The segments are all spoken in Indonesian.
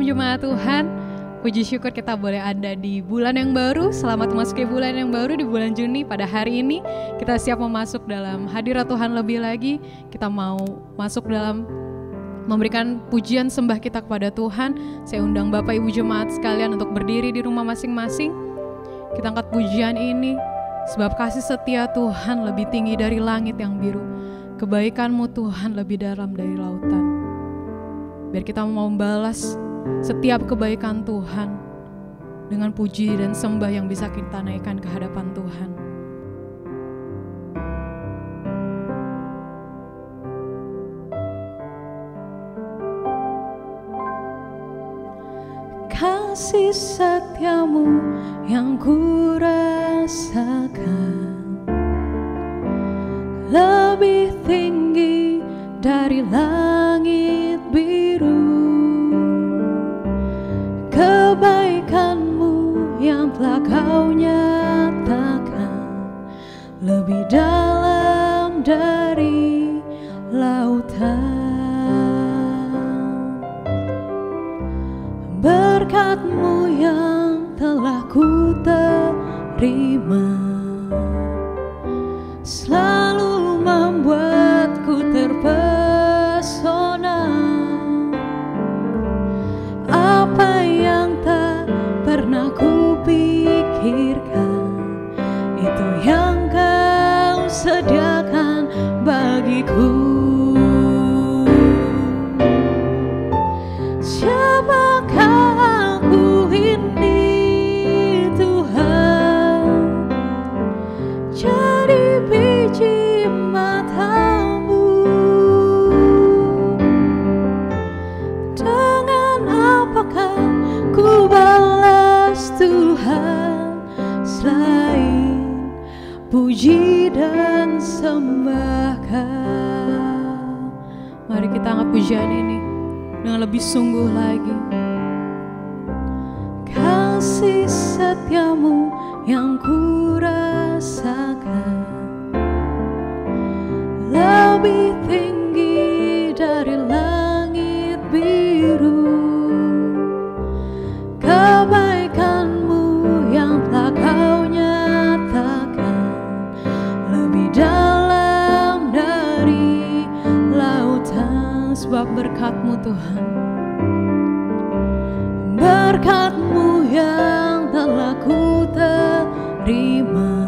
jemaat Tuhan. Puji syukur kita boleh ada di bulan yang baru. Selamat memasuki bulan yang baru di bulan Juni. Pada hari ini kita siap masuk dalam hadirat Tuhan lebih lagi. Kita mau masuk dalam memberikan pujian sembah kita kepada Tuhan. Saya undang Bapak Ibu jemaat sekalian untuk berdiri di rumah masing-masing. Kita angkat pujian ini sebab kasih setia Tuhan lebih tinggi dari langit yang biru. Kebaikan-Mu Tuhan lebih dalam dari lautan. Biar kita mau membalas setiap kebaikan Tuhan dengan puji dan sembah yang bisa kita naikkan ke hadapan Tuhan. Kasih setia-Mu yang ku rasakan lebih tinggi dari langit biru. Kebaikan-Mu yang telah Kau nyatakan lebih dalam dari lautan. Berkat-Mu yang telah ku terima selalu membuatku terpesona. Apa yang tak pernah ku pikirkan, itu yang Kau sediakan bagiku. Siapakah aku ini Tuhan, jadi biji mata-Mu. Dengan apakah ku balas Tuhan selain puji dan sembah Kau. Mari kita angkat pujian ini dengan lebih sungguh lagi. Kasih setia-Mu yang ku rasakan lebih tinggi dari langit biru. Kebaikan-Mu yang telah Kau nyatakan lebih dalam dari lautan. Sebab berkat-Mu Tuhan, berkat-Mu yang telah ku terima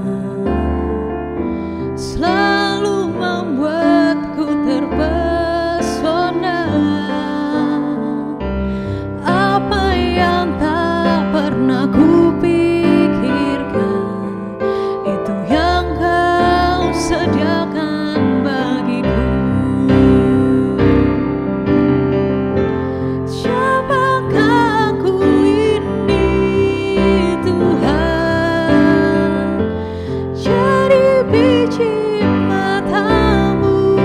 selalu membuatku terpesona. Apa yang tak pernah ku pikirkan, itu yang Kau sediakan bagiku. Siapakah aku ini Tuhan, jadi biji mata-Mu.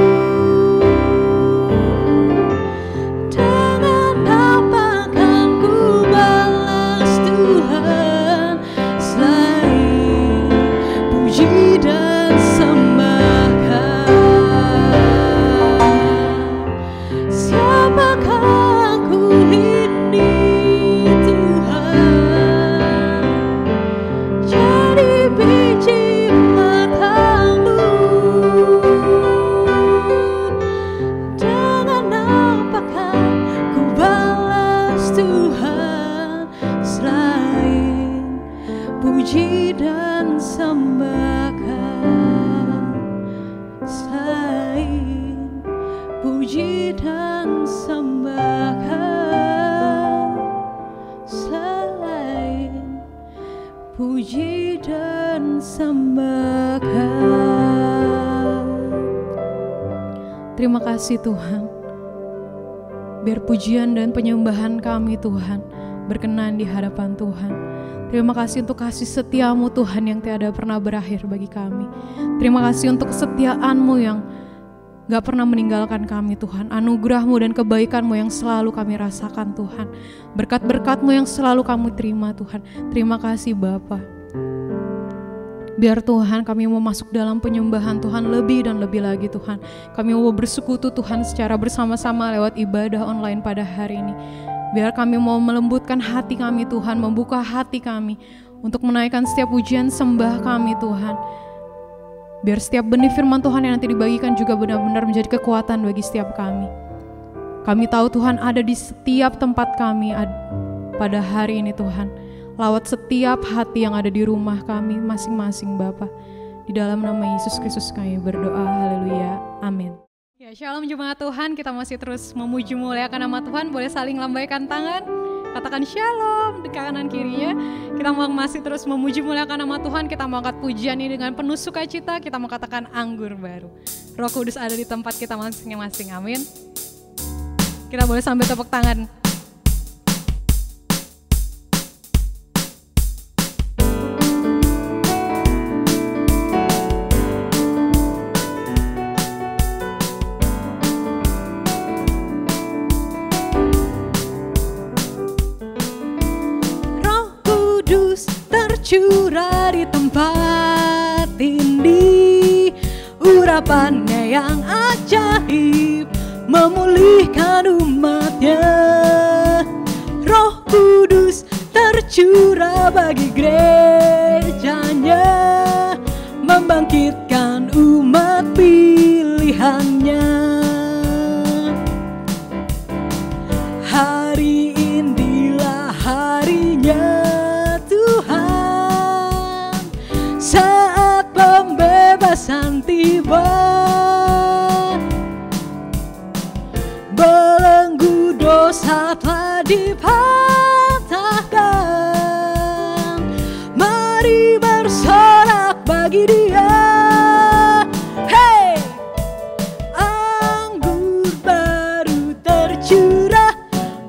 Dengan apa kan ku balas Tuhan selain puji dan sembah Kau. Siapakah aku ini Tuhan, jadi biji mata-Mu. Dengan apakah ku balas Tuhan selain puji dan sembah Kau. Selain puji dan sembah Kau. Selain puji dan sembah Kau. Terima kasih Tuhan. Biar pujian dan penyembahan kami Tuhan berkenan di hadapan Tuhan. Terima kasih untuk kasih setia-Mu Tuhan yang tiada pernah berakhir bagi kami. Terima kasih untuk kesetiaan-Mu yang gak pernah meninggalkan kami Tuhan. Anugerah-Mu dan kebaikan-Mu yang selalu kami rasakan Tuhan. Berkat-berkat-Mu yang selalu kami terima Tuhan. Terima kasih Bapa. Biar Tuhan kami mau masuk dalam penyembahan Tuhan lebih dan lebih lagi Tuhan. Kami mau bersekutu Tuhan secara bersama-sama lewat ibadah online pada hari ini. Biar kami mau melembutkan hati kami Tuhan, membuka hati kami untuk menaikkan setiap pujian sembah kami Tuhan. Biar setiap benih firman Tuhan yang nanti dibagikan juga benar-benar menjadi kekuatan bagi setiap kami. Kami tahu Tuhan ada di setiap tempat kami pada hari ini Tuhan. Lawat setiap hati yang ada di rumah kami masing-masing Bapa. Di dalam nama Yesus Kristus kami berdoa, haleluya, amin. Ya, shalom jemaat Tuhan, kita masih terus memuji muliakan nama Tuhan. Boleh saling lambaikan tangan, katakan shalom di kanan kirinya. Kita mau masih terus memuji muliakan nama Tuhan. Kita mau angkat pujian ini dengan penuh sukacita. Kita mau katakan anggur baru. Roh Kudus ada di tempat kita masing-masing, amin. Kita boleh sambil tepuk tangan. Curah di tempat ini, urapannya yang ajaib memulihkan umatnya. Roh Kudus tercurah bagi gerejanya, membangkitkan umat pilihannya. Hari inilah harinya saat pembebasan tiba, belenggu dosa telah dipatahkan. Mari bersorak bagi Dia. Hey, anggur baru tercurah,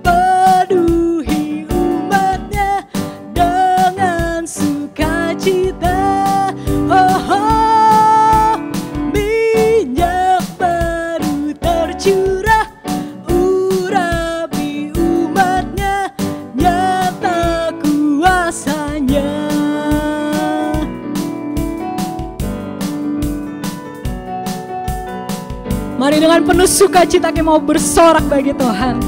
penuhi umatnya dengan sukacita. Minyak baru tercurah, urapi umatnya, nyata kuasanya. Mari dengan penuh sukacita kita mau bersorak bagi Tuhan.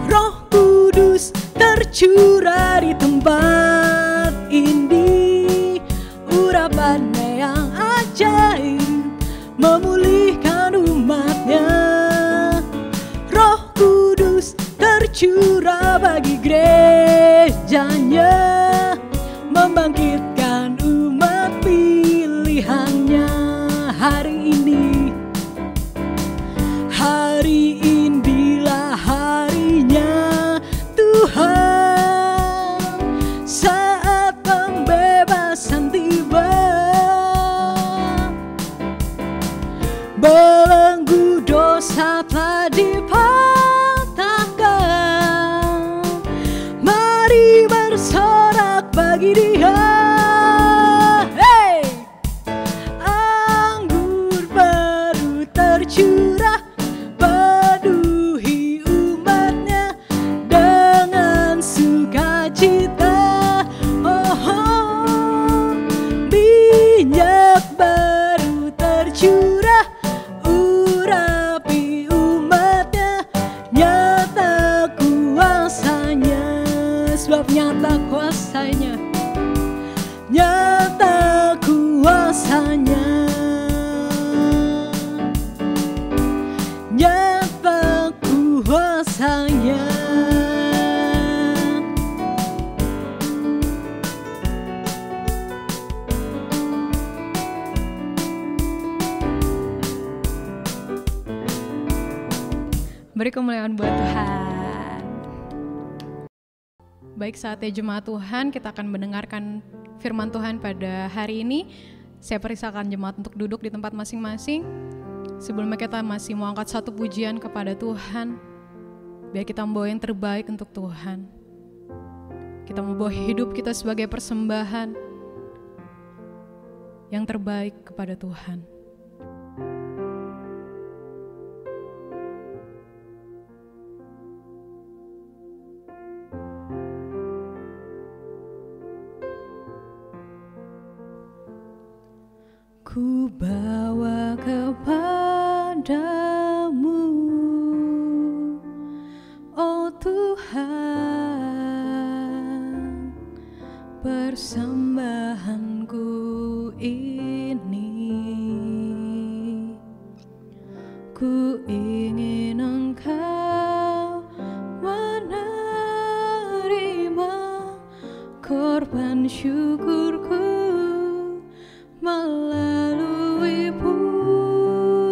Roh Kudus tercurah di tempat ini, urapannya yang ajaib memulihkan umatnya. Roh Kudus tercurah bagi gerejanya, membangkitkan umat pilihannya. Hari ini, hari inilah harinya Tuhan, saat pembebasan tiba, belenggu dosa telah dipatahkan. Mari bersorak bagi Dia. Hey, anggur baru tercurah, penuhi umatnya dengan sukacita. Minyak baru tercurah, urapi umatnya, nyata kuasanya. Sebab nyata kuasanya, nyata kuasanya, nyata kuasanya. Beri kemuliaan buat Tuhan. Baik, saatnya jemaat Tuhan, kita akan mendengarkan firman Tuhan pada hari ini. Saya persilakan jemaat untuk duduk di tempat masing-masing. Sebelumnya kita masih mau angkat satu pujian kepada Tuhan. Biar kita membawa yang terbaik untuk Tuhan. Kita membawa hidup kita sebagai persembahan yang terbaik kepada Tuhan. Ku bawa kepadamu Ku ingin Engkau menerima korban syukurku melalui pujian.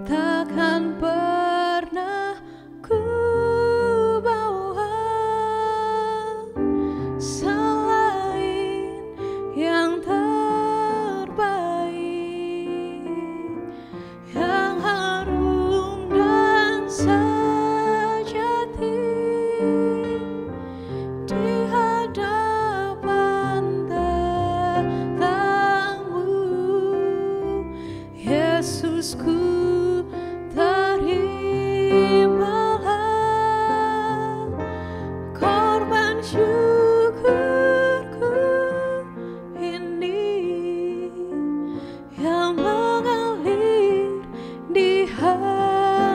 Takkan pernah ku bawa selain yang terbaik, yang harum dan sejati di hadapan tatamu. Yesusku, terimalah korban syukurku ini yang mengalir di hatiku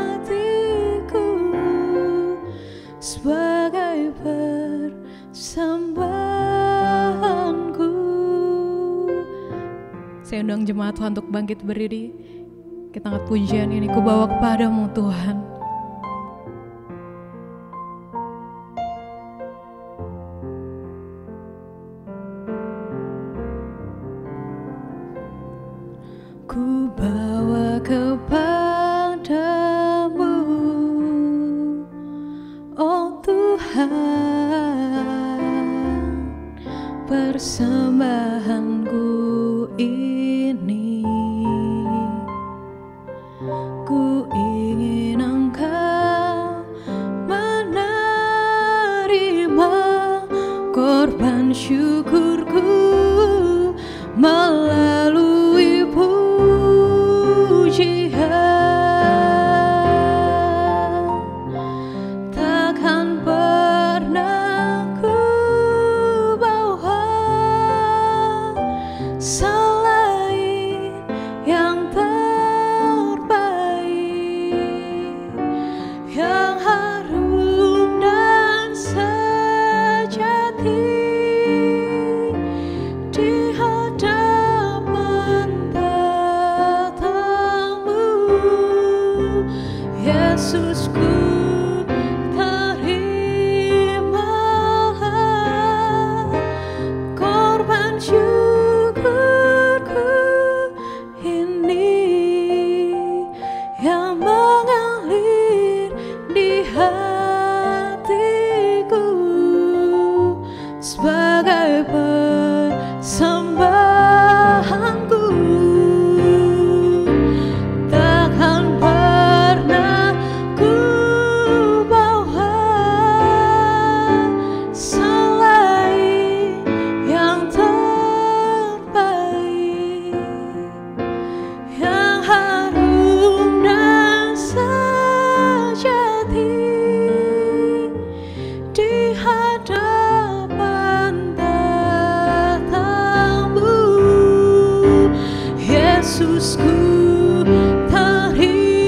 sebagai persembahanku. Saya undang jemaat Tuhan untuk bangkit berdiri. Kita angkat pujian ini, ku bawa kepadamu Tuhan. Ku bawa kepadamu, oh Tuhan, persembahanku ini. Ku ingin Engkau menerima korban syukurku melalui pujian. Takkan pernah ku bawa selain yang yang harum dan sejati di hadapan tatamu. Yesusku, terimalah korban syukurku ini yang mengalir di hatiku sebagai persembahanku. Takkan pernah ku bawa selain yang terbaik, yang harum dan sejati di hadapan tatamu. Yesusku, terimalah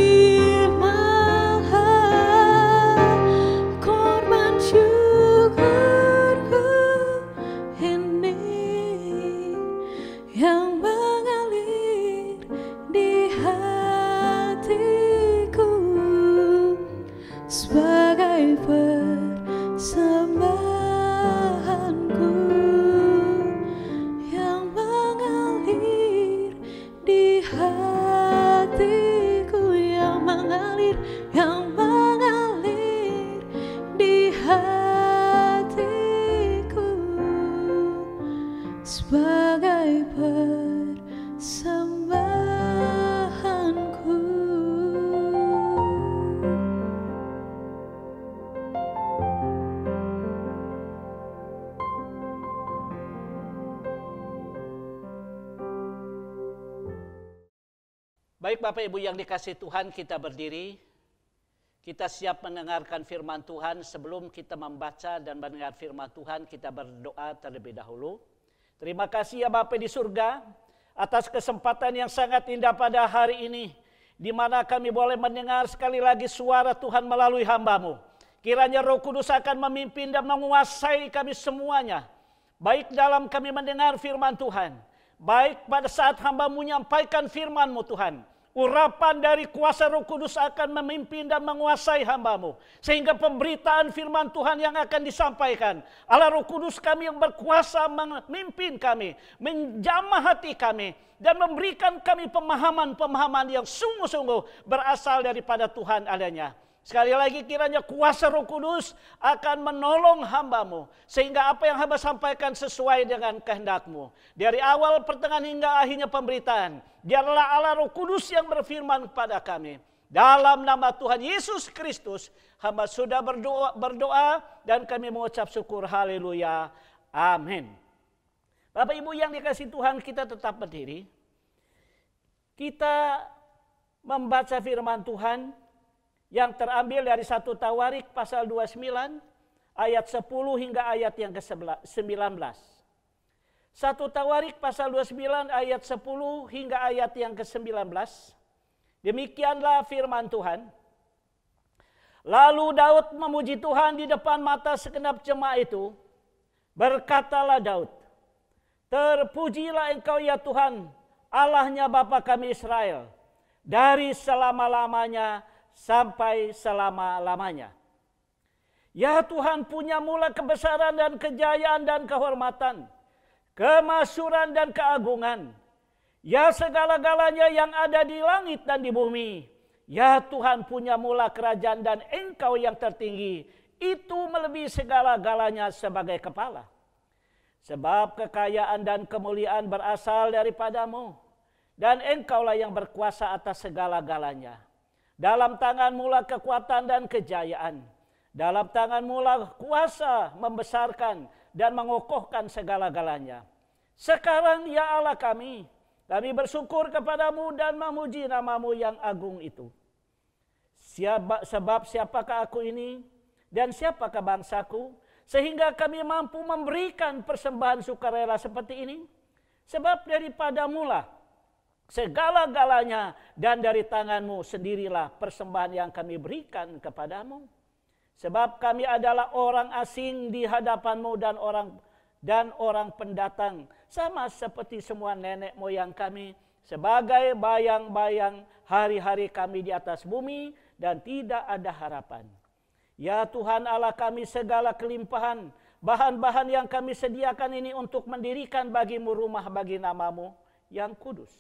korban syukurku ini yang mengalir di hatiku sebagai persembahanku yang mengalir di hatiku, yang mengalir di hatiku sebagai persembahanku. Baik Bapak Ibu yang dikasihi Tuhan, kita berdiri. Kita siap mendengarkan firman Tuhan. Sebelum kita membaca dan mendengar firman Tuhan, kita berdoa terlebih dahulu. Terima kasih ya Bapa di surga atas kesempatan yang sangat indah pada hari ini, di mana kami boleh mendengar sekali lagi suara Tuhan melalui hamba-Mu. Kiranya Roh Kudus akan memimpin dan menguasai kami semuanya, baik dalam kami mendengar firman Tuhan baik pada saat hamba-Mu menyampaikan firman-Mu Tuhan, urapan dari kuasa Roh Kudus akan memimpin dan menguasai hamba-Mu. Sehingga pemberitaan firman Tuhan yang akan disampaikan, Allah Roh Kudus kami yang berkuasa memimpin kami, menjamah hati kami, dan memberikan kami pemahaman-pemahaman yang sungguh-sungguh berasal daripada Tuhan adanya. Sekali lagi kiranya kuasa Roh Kudus akan menolong hamba-Mu, sehingga apa yang hamba sampaikan sesuai dengan kehendak-Mu. Dari awal, pertengahan hingga akhirnya pemberitaan, biarlah Allah Roh Kudus yang berfirman kepada kami. Dalam nama Tuhan Yesus Kristus, hamba sudah berdoa dan kami mengucap syukur. Haleluya. Amin. Bapak Ibu yang dikasihi Tuhan, kita tetap berdiri. Kita membaca firman Tuhan yang terambil dari 1 Tawarik pasal 29 ayat 10 hingga ayat yang ke-19. 1 Tawarik pasal 29 ayat 10 hingga ayat yang ke-19. Demikianlah firman Tuhan. Lalu Daud memuji Tuhan di depan mata segenap jemaah itu. Berkatalah Daud, terpujilah Engkau ya Tuhan, Allahnya Bapa kami Israel, dari selama-lamanya sampai selama-lamanya. Ya Tuhan, punya mula kebesaran dan kejayaan dan kehormatan, kemasyhuran dan keagungan. Ya segala-galanya yang ada di langit dan di bumi. Ya Tuhan, punya mula kerajaan dan Engkau yang tertinggi, itu melebihi segala-galanya sebagai kepala. Sebab kekayaan dan kemuliaan berasal daripadamu, dan Engkaulah yang berkuasa atas segala-galanya. Dalam tangan-Mu lah kekuatan dan kejayaan. Dalam tangan-Mu lah kuasa membesarkan dan mengokohkan segala-galanya. Sekarang ya Allah kami bersyukur kepadamu dan memuji nama-Mu yang agung itu. Sebab siapakah aku ini dan siapakah bangsaku, sehingga kami mampu memberikan persembahan sukarela seperti ini? Sebab daripadamu lah segala-galanya, dan dari tangan-Mu sendirilah persembahan yang kami berikan kepadamu. Sebab kami adalah orang asing di hadapan-Mu dan orang pendatang, sama seperti semua nenek moyang kami, sebagai bayang-bayang hari-hari kami di atas bumi, dan tidak ada harapan. Ya Tuhan Allah kami, segala kelimpahan bahan-bahan yang kami sediakan ini untuk mendirikan bagi-Mu rumah bagi nama-Mu yang kudus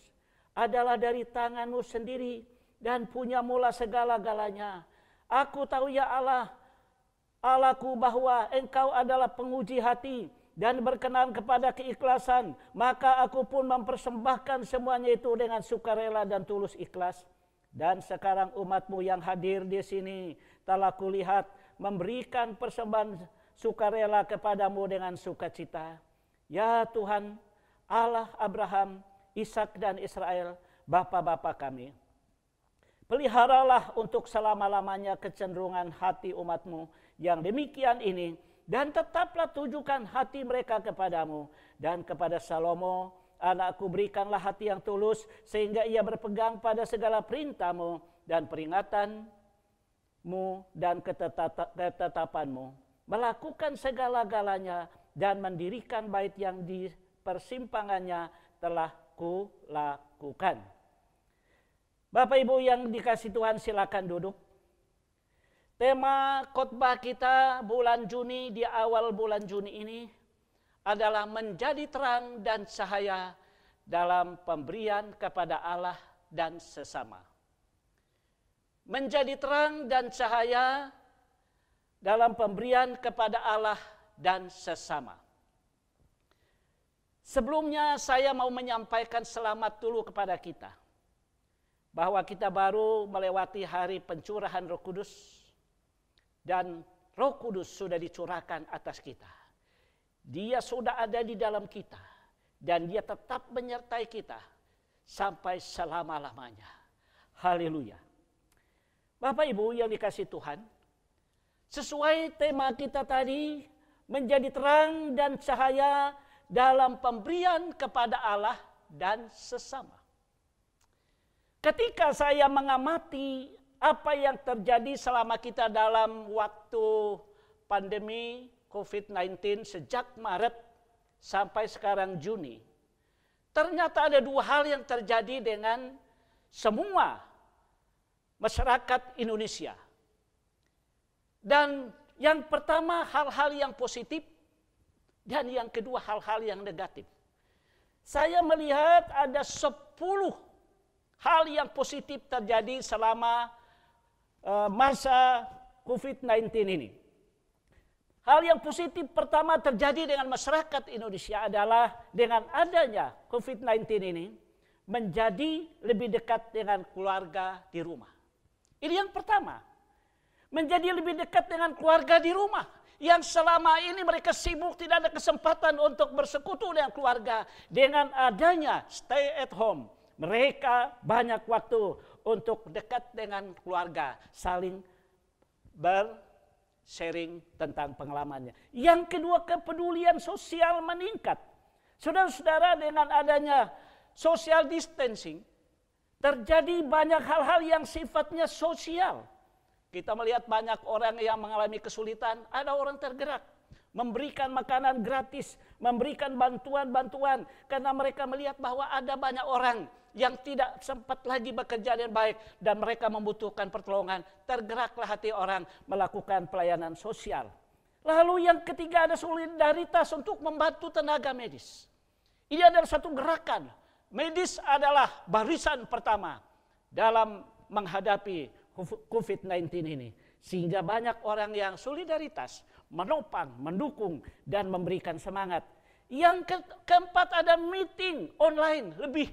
adalah dari tangan-Mu sendiri, dan punya mula segala-galanya. Aku tahu ya Allah, Allahku, bahwa Engkau adalah penguji hati dan berkenan kepada keikhlasan. Maka aku pun mempersembahkan semuanya itu dengan sukarela dan tulus ikhlas. Dan sekarang umat-Mu yang hadir di sini telah kulihat memberikan persembahan sukarela kepadamu dengan sukacita. Ya Tuhan, Allah Abraham, Ishak dan Israel, bapa-bapa kami, peliharalah untuk selama-lamanya kecenderungan hati umat-Mu yang demikian ini, dan tetaplah tujukan hati mereka kepadamu. Dan kepada Salomo anakku berikanlah hati yang tulus, sehingga ia berpegang pada segala perintah-Mu dan peringatan-Mu dan ketetapan-Mu, melakukan segala-galanya dan mendirikan bait yang di persimpangannya telah kulakukan. Bapak Ibu yang dikasihi Tuhan, silakan duduk. Tema khotbah kita bulan Juni, di awal bulan Juni ini adalah menjadi terang dan cahaya dalam pemberian kepada Allah dan sesama. Menjadi terang dan cahaya dalam pemberian kepada Allah dan sesama. Sebelumnya saya mau menyampaikan selamat dulu kepada kita, bahwa kita baru melewati hari pencurahan Roh Kudus, dan Roh Kudus sudah dicurahkan atas kita. Dia sudah ada di dalam kita, dan Dia tetap menyertai kita sampai selama-lamanya. Haleluya. Bapak Ibu yang dikasihi Tuhan, sesuai tema kita tadi, menjadi terang dan cahaya dalam pemberian kepada Allah dan sesama. Ketika saya mengamati apa yang terjadi selama kita dalam waktu pandemi COVID-19 sejak Maret sampai sekarang Juni, ternyata ada dua hal yang terjadi dengan semua masyarakat Indonesia. Dan yang pertama hal-hal yang positif, dan yang kedua hal-hal yang negatif. Saya melihat ada 10 hal yang positif terjadi selama masa COVID-19 ini. Hal yang positif pertama terjadi dengan masyarakat Indonesia adalah dengan adanya COVID-19 ini menjadi lebih dekat dengan keluarga di rumah. Ini yang pertama. Menjadi lebih dekat dengan keluarga di rumah. Yang selama ini mereka sibuk, tidak ada kesempatan untuk bersekutu dengan keluarga. Dengan adanya stay at home, mereka banyak waktu untuk dekat dengan keluarga, saling sharing tentang pengalamannya. Yang kedua, kepedulian sosial meningkat. Saudara-saudara, dengan adanya social distancing, terjadi banyak hal-hal yang sifatnya sosial. Kita melihat banyak orang yang mengalami kesulitan, ada orang tergerak, memberikan makanan gratis, memberikan bantuan-bantuan, karena mereka melihat bahwa ada banyak orang yang tidak sempat lagi bekerja dengan baik dan mereka membutuhkan pertolongan. Tergeraklah hati orang melakukan pelayanan sosial. Lalu yang ketiga, ada solidaritas untuk membantu tenaga medis. Ini adalah satu gerakan. Medis adalah barisan pertama dalam menghadapi COVID-19 ini. Sehingga banyak orang yang solidaritas, menopang, mendukung, dan memberikan semangat. Yang keempat, ada meeting online lebih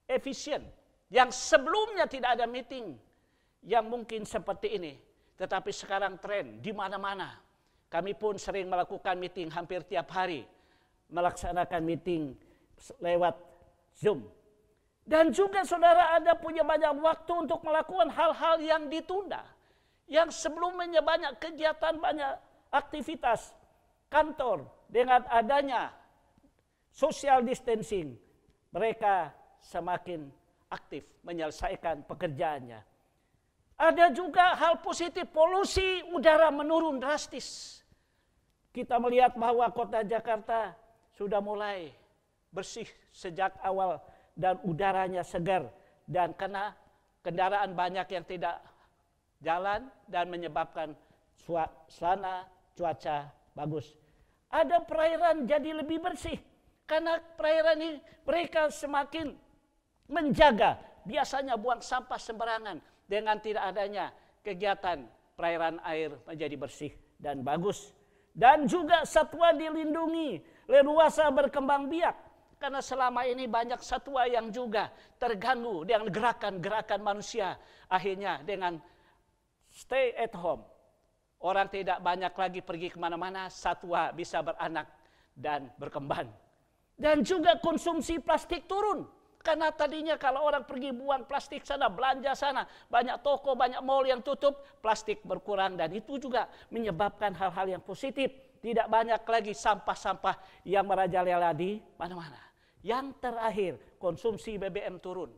efisien. Yang sebelumnya tidak ada meeting yang mungkin seperti ini. Tetapi sekarang tren di mana-mana. Kami pun sering melakukan meeting hampir tiap hari. Melaksanakan meeting lewat Zoom. Dan juga saudara ada punya banyak waktu untuk melakukan hal-hal yang ditunda. Yang sebelumnya banyak kegiatan, banyak aktivitas kantor. Dengan adanya social distancing, mereka semakin aktif menyelesaikan pekerjaannya. Ada juga hal positif, polusi udara menurun drastis. Kita melihat bahwa kota Jakarta sudah mulai bersih sejak awal dan udaranya segar. Dan karena kendaraan banyak yang tidak jalan dan menyebabkan suasana cuaca bagus. Ada perairan jadi lebih bersih. Karena perairan ini mereka semakin menjaga, biasanya buang sampah sembarangan. Dengan tidak adanya kegiatan, perairan air menjadi bersih dan bagus. Dan juga satwa dilindungi, leluasa berkembang biak. Karena selama ini banyak satwa yang juga terganggu dengan gerakan-gerakan manusia. Akhirnya dengan stay at home, orang tidak banyak lagi pergi kemana-mana, satwa bisa beranak dan berkembang. Dan juga konsumsi plastik turun. Karena tadinya kalau orang pergi buang plastik sana, belanja sana, banyak toko, banyak mall yang tutup, plastik berkurang. Dan itu juga menyebabkan hal-hal yang positif. Tidak banyak lagi sampah-sampah yang merajalela di mana-mana. Yang terakhir, konsumsi BBM turun.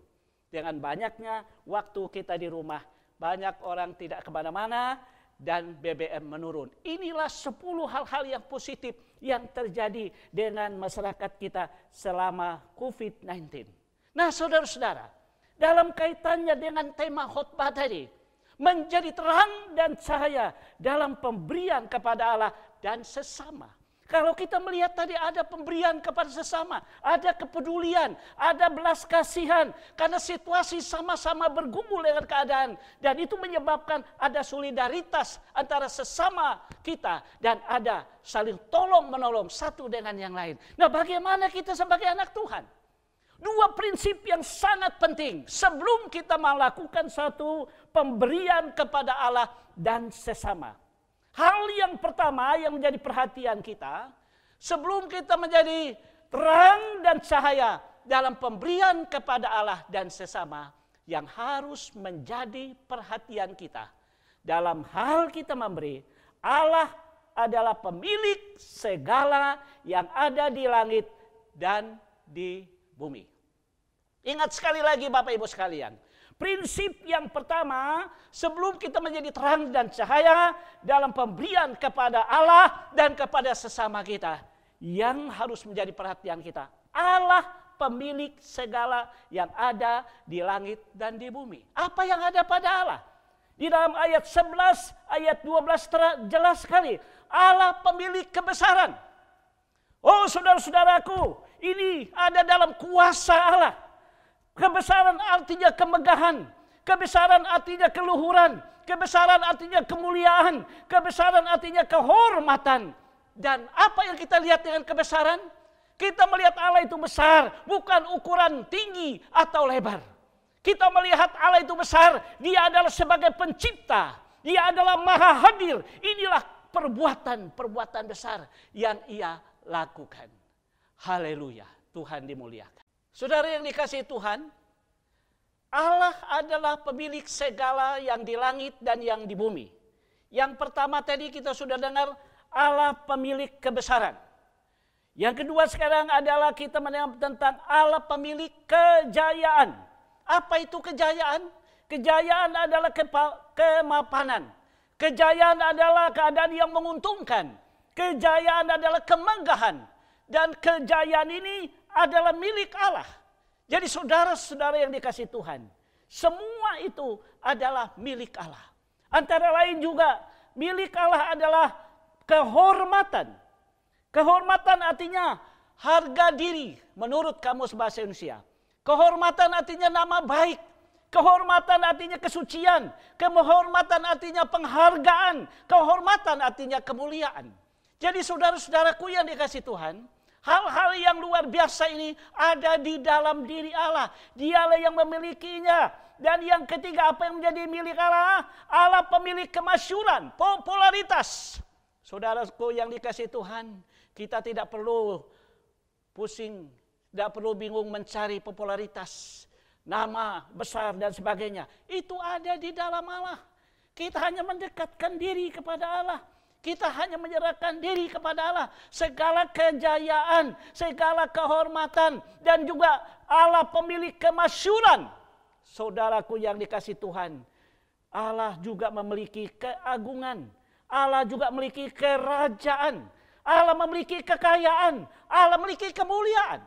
Dengan banyaknya waktu kita di rumah, banyak orang tidak kemana-mana dan BBM menurun. Inilah 10 hal-hal yang positif yang terjadi dengan masyarakat kita selama COVID-19. Nah saudara-saudara, dalam kaitannya dengan tema khotbah tadi, menjadi terang dan cahaya dalam pemberian kepada Allah dan sesama. Kalau kita melihat tadi ada pemberian kepada sesama, ada kepedulian, ada belas kasihan. Karena situasi sama-sama bergumul dengan keadaan. Dan itu menyebabkan ada solidaritas antara sesama kita. Dan ada saling tolong-menolong satu dengan yang lain. Nah bagaimana kita sebagai anak Tuhan? Dua prinsip yang sangat penting sebelum kita melakukan satu pemberian kepada Allah dan sesama. Hal yang pertama yang menjadi perhatian kita, sebelum kita menjadi terang dan cahaya dalam pemberian kepada Allah dan sesama, yang harus menjadi perhatian kita dalam hal kita memberi, Allah adalah pemilik segala yang ada di langit dan di bumi. Ingat sekali lagi Bapak Ibu sekalian, prinsip yang pertama sebelum kita menjadi terang dan cahaya dalam pemberian kepada Allah dan kepada sesama kita, yang harus menjadi perhatian kita, Allah pemilik segala yang ada di langit dan di bumi. Apa yang ada pada Allah? Di dalam ayat 11, ayat 12 jelas sekali. Allah pemilik kebesaran. Oh saudara-saudaraku, ini ada dalam kuasa Allah. Kebesaran artinya kemegahan. Kebesaran artinya keluhuran. Kebesaran artinya kemuliaan. Kebesaran artinya kehormatan. Dan apa yang kita lihat dengan kebesaran? Kita melihat Allah itu besar, bukan ukuran tinggi atau lebar. Kita melihat Allah itu besar, Dia adalah sebagai pencipta. Dia adalah maha hadir. Inilah perbuatan besar yang Ia lakukan. Haleluya, Tuhan dimuliakan. Saudara yang dikasihi Tuhan, Allah adalah pemilik segala yang di langit dan yang di bumi. Yang pertama tadi kita sudah dengar, Allah pemilik kebesaran. Yang kedua sekarang adalah kita mendengar tentang Allah pemilik kejayaan. Apa itu kejayaan? Kejayaan adalah kemapanan. Kejayaan adalah keadaan yang menguntungkan. Kejayaan adalah kemegahan. Dan kejayaan ini adalah milik Allah. Jadi saudara-saudara yang dikasihi Tuhan, semua itu adalah milik Allah. Antara lain juga milik Allah adalah kehormatan. Kehormatan artinya harga diri menurut Kamus Bahasa Indonesia. Kehormatan artinya nama baik. Kehormatan artinya kesucian. Kehormatan artinya penghargaan. Kehormatan artinya kemuliaan. Jadi saudara-saudaraku yang dikasihi Tuhan, hal-hal yang luar biasa ini ada di dalam diri Allah. Dialah yang memilikinya. Dan yang ketiga, apa yang menjadi milik Allah? Allah pemilik kemasyhuran, popularitas. Saudaraku yang dikasihi Tuhan, kita tidak perlu pusing, tidak perlu bingung mencari popularitas, nama besar dan sebagainya. Itu ada di dalam Allah. Kita hanya mendekatkan diri kepada Allah. Kita hanya menyerahkan diri kepada Allah. Segala kejayaan, segala kehormatan, dan juga Allah pemilik kemasyhuran. Saudaraku yang dikasihi Tuhan, Allah juga memiliki keagungan. Allah juga memiliki kerajaan. Allah memiliki kekayaan, Allah memiliki kemuliaan.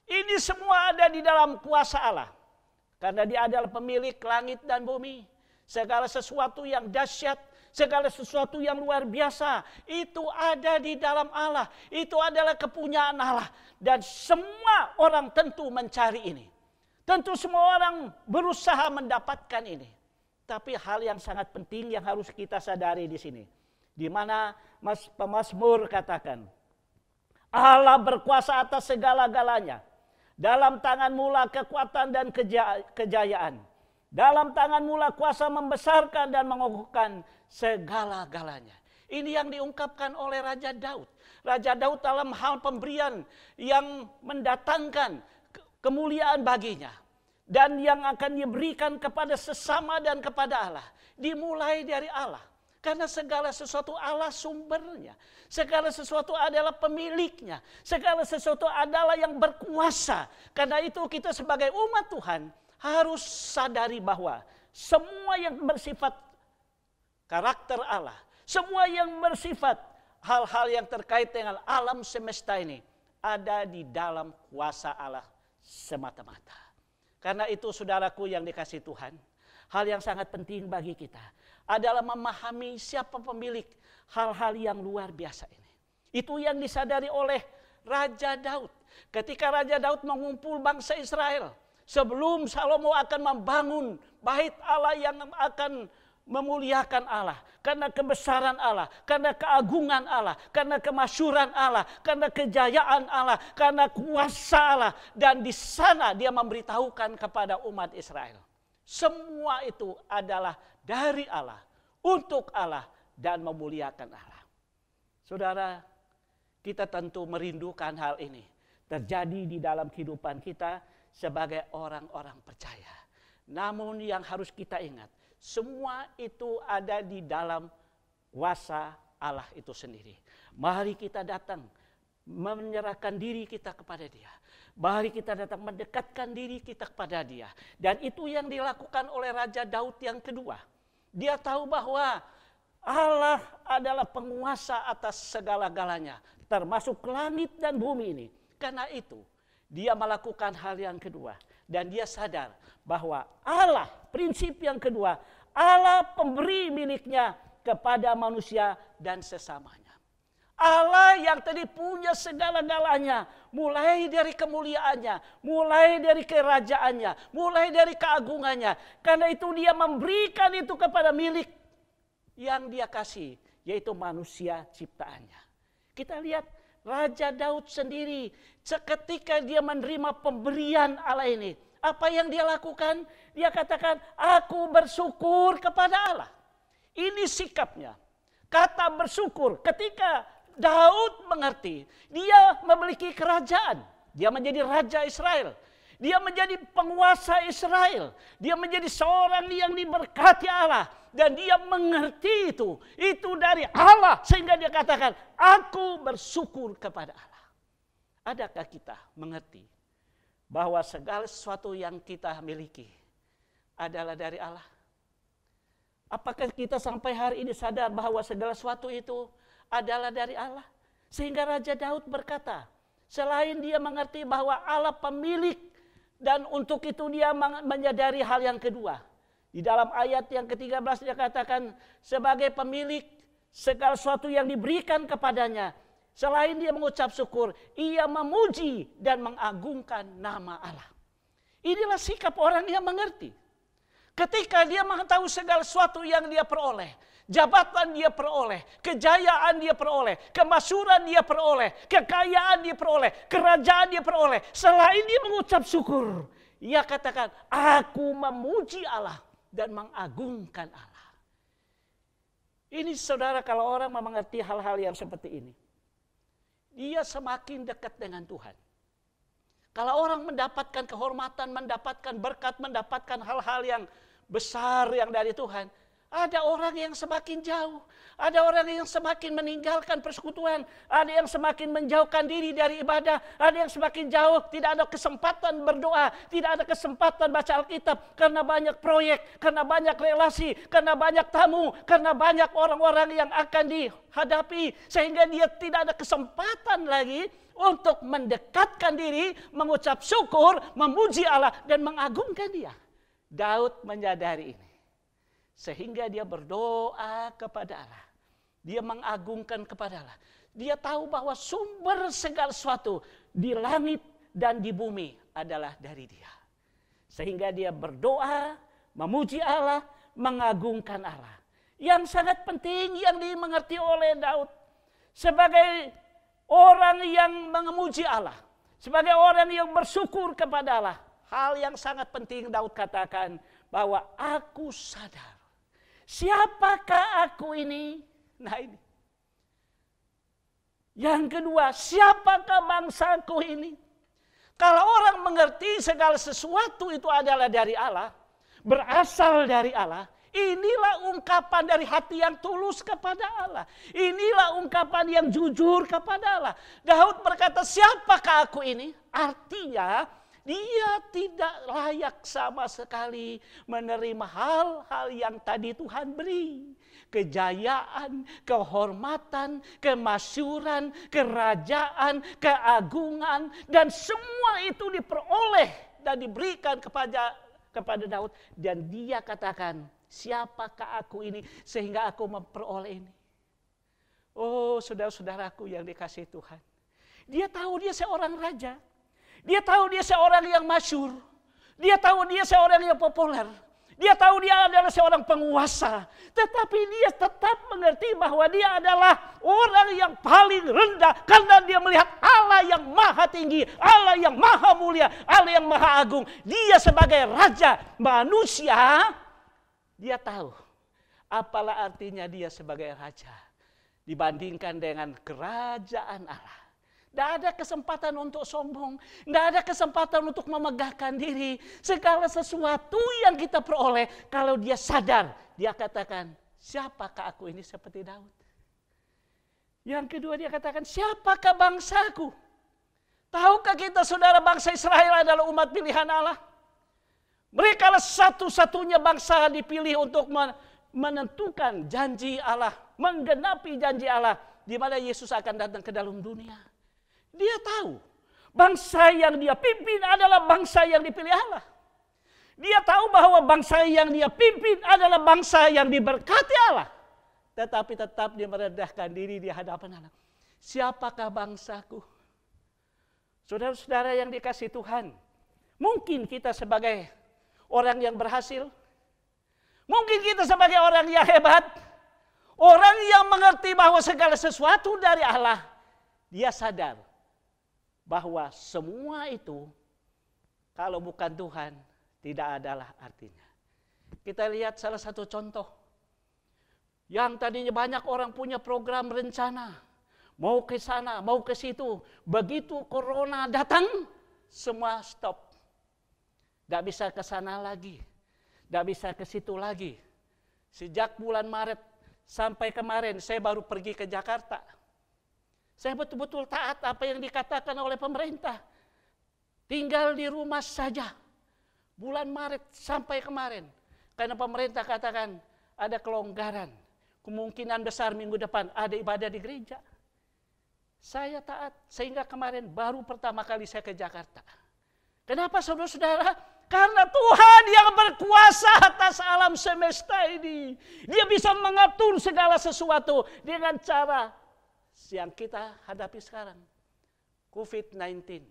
Ini semua ada di dalam kuasa Allah. Karena Dia adalah pemilik langit dan bumi. Segala sesuatu yang dahsyat, segala sesuatu yang luar biasa, itu ada di dalam Allah. Itu adalah kepunyaan Allah. Dan semua orang tentu mencari ini. Tentu semua orang berusaha mendapatkan ini. Tapi hal yang sangat penting yang harus kita sadari di sini. Di mana pemazmur katakan, Allah berkuasa atas segala-galanya. Dalam tangan-Mu lah kekuatan dan kejayaan. Dalam tangan-Mu lah kuasa membesarkan dan mengokohkan segala-galanya. Ini yang diungkapkan oleh Raja Daud. Raja Daud dalam hal pemberian yang mendatangkan kemuliaan baginya. Dan yang akan diberikan kepada sesama dan kepada Allah. Dimulai dari Allah. Karena segala sesuatu Allah sumbernya. Segala sesuatu adalah pemiliknya. Segala sesuatu adalah yang berkuasa. Karena itu kita sebagai umat Tuhan harus sadari bahwa semua yang bersifat karakter Allah. Semua yang bersifat hal-hal yang terkait dengan alam semesta ini ada di dalam kuasa Allah semata-mata. Karena itu saudaraku yang dikasihi Tuhan, hal yang sangat penting bagi kita adalah memahami siapa pemilik hal-hal yang luar biasa ini. Itu yang disadari oleh Raja Daud. Ketika Raja Daud mengumpul bangsa Israel, sebelum Salomo akan membangun bait Allah yang akan memuliakan Allah. Karena kebesaran Allah, karena keagungan Allah, karena kemasyhuran Allah, karena kejayaan Allah, karena kuasa Allah. Dan di sana dia memberitahukan kepada umat Israel. Semua itu adalah dari Allah, untuk Allah, dan memuliakan Allah. Saudara, kita tentu merindukan hal ini terjadi di dalam kehidupan kita sebagai orang-orang percaya. Namun yang harus kita ingat, semua itu ada di dalam kuasa Allah itu sendiri. Mari kita datang menyerahkan diri kita kepada Dia. Mari kita datang mendekatkan diri kita kepada Dia. Dan itu yang dilakukan oleh Raja Daud yang kedua. Dia tahu bahwa Allah adalah penguasa atas segala-galanya, termasuk langit dan bumi ini. Karena itu, Dia melakukan hal yang kedua. Dan dia sadar bahwa Allah, prinsip yang kedua, Allah pemberi miliknya kepada manusia dan sesamanya. Allah yang tadi punya segala-galanya, mulai dari kemuliaannya, mulai dari kerajaannya, mulai dari keagungannya. Karena itu dia memberikan itu kepada milik yang dia kasih, yaitu manusia ciptaannya. Kita lihat Raja Daud sendiri, ketika dia menerima pemberian Allah ini, apa yang dia lakukan? Dia katakan, aku bersyukur kepada Allah. Ini sikapnya. Kata bersyukur ketika Daud mengerti, dia memiliki kerajaan. Dia menjadi raja Israel. Dia menjadi penguasa Israel. Dia menjadi seorang yang diberkati Allah. Dan dia mengerti itu. Itu dari Allah. Sehingga dia katakan, aku bersyukur kepada Allah. Adakah kita mengerti bahwa segala sesuatu yang kita miliki adalah dari Allah? Apakah kita sampai hari ini sadar bahwa segala sesuatu itu adalah dari Allah? Sehingga Raja Daud berkata, selain dia mengerti bahwa Allah pemilik, dan untuk itu dia menyadari hal yang kedua. Di dalam ayat yang ke-13 dia katakan, sebagai pemilik segala sesuatu yang diberikan kepadanya, selain dia mengucap syukur, ia memuji dan mengagungkan nama Allah. Inilah sikap orang yang mengerti. Ketika dia mengetahui segala sesuatu yang dia peroleh, jabatan dia peroleh, kejayaan dia peroleh, kemasyhuran dia peroleh, kekayaan dia peroleh, kerajaan dia peroleh. Selain dia mengucap syukur, ia katakan, aku memuji Allah dan mengagungkan Allah. Ini saudara, kalau orang mengerti hal-hal yang seperti ini, dia semakin dekat dengan Tuhan. Kalau orang mendapatkan kehormatan, mendapatkan berkat, mendapatkan hal-hal yang besar yang dari Tuhan, ada orang yang semakin jauh, ada orang yang semakin meninggalkan persekutuan, ada yang semakin menjauhkan diri dari ibadah, ada yang semakin jauh, tidak ada kesempatan berdoa, tidak ada kesempatan baca Alkitab, karena banyak proyek, karena banyak relasi, karena banyak tamu, karena banyak orang-orang yang akan dihadapi, sehingga dia tidak ada kesempatan lagi untuk mendekatkan diri, mengucap syukur, memuji Allah, dan mengagungkan Dia. Daud menyadari ini. Sehingga dia berdoa kepada Allah. Dia mengagungkan kepada Allah. Dia tahu bahwa sumber segala sesuatu di langit dan di bumi adalah dari Dia. Sehingga dia berdoa, memuji Allah, mengagungkan Allah. Yang sangat penting yang dimengerti oleh Daud. Sebagai orang yang memuji Allah. Sebagai orang yang bersyukur kepada Allah. Hal yang sangat penting Daud katakan bahwa aku sadar. Siapakah aku ini? Nah ini. Yang kedua, siapakah bangsaku ini? Kalau orang mengerti segala sesuatu itu adalah dari Allah, berasal dari Allah, inilah ungkapan dari hati yang tulus kepada Allah. Inilah ungkapan yang jujur kepada Allah. Daud berkata, siapakah aku ini? Artinya, dia tidak layak sama sekali menerima hal-hal yang tadi Tuhan beri. Kejayaan, kehormatan, kemasyhuran, kerajaan, keagungan, dan semua itu diperoleh dan diberikan kepada Daud. Dan dia katakan, siapakah aku ini sehingga aku memperoleh ini? Oh saudara-saudaraku yang dikasihi Tuhan. Dia tahu dia seorang raja. Dia tahu dia seorang yang masyhur. Dia tahu dia seorang yang populer. Dia tahu dia adalah seorang penguasa. Tetapi dia tetap mengerti bahwa dia adalah orang yang paling rendah. Karena dia melihat Allah yang maha tinggi. Allah yang maha mulia. Allah yang maha agung. Dia sebagai raja manusia. Dia tahu apalah artinya dia sebagai raja. Dibandingkan dengan kerajaan Allah. Tidak ada kesempatan untuk sombong. Tidak ada kesempatan untuk memegahkan diri. Segala sesuatu yang kita peroleh. Kalau dia sadar. Dia katakan. Siapakah aku ini seperti Daud? Yang kedua dia katakan. Siapakah bangsaku? Tahukah kita saudara bangsa Israel adalah umat pilihan Allah? Mereka adalah satu-satunya bangsa dipilih untuk menentukan janji Allah. Menggenapi janji Allah. Di mana Yesus akan datang ke dalam dunia. Dia tahu Bangsa yang dia pimpin adalah bangsa yang dipilih Allah. Dia tahu bahwa bangsa yang dia pimpin adalah bangsa yang diberkati Allah. Tetapi tetap dia merendahkan diri di hadapan Allah. Siapakah bangsaku? Saudara-saudara yang dikasihi Tuhan, mungkin kita sebagai orang yang berhasil, mungkin kita sebagai orang yang hebat, orang yang mengerti bahwa segala sesuatu dari Allah, dia sadar bahwa semua itu kalau bukan Tuhan tidak adalah artinya. Kita lihat salah satu contoh. Yang tadinya banyak orang punya program rencana. Mau ke sana, mau ke situ. Begitu corona datang, semua stop. Tidak bisa ke sana lagi. Tidak bisa ke situ lagi. Sejak bulan Maret sampai kemarin saya baru pergi ke Jakarta. Saya betul-betul taat apa yang dikatakan oleh pemerintah. Tinggal di rumah saja. Bulan Maret sampai kemarin. Karena pemerintah katakan ada kelonggaran. Kemungkinan besar minggu depan ada ibadah di gereja. Saya taat sehingga kemarin baru pertama kali saya ke Jakarta. Kenapa saudara-saudara? Karena Tuhan yang berkuasa atas alam semesta ini. Dia bisa mengatur segala sesuatu dengan cara yang kita hadapi sekarang. COVID-19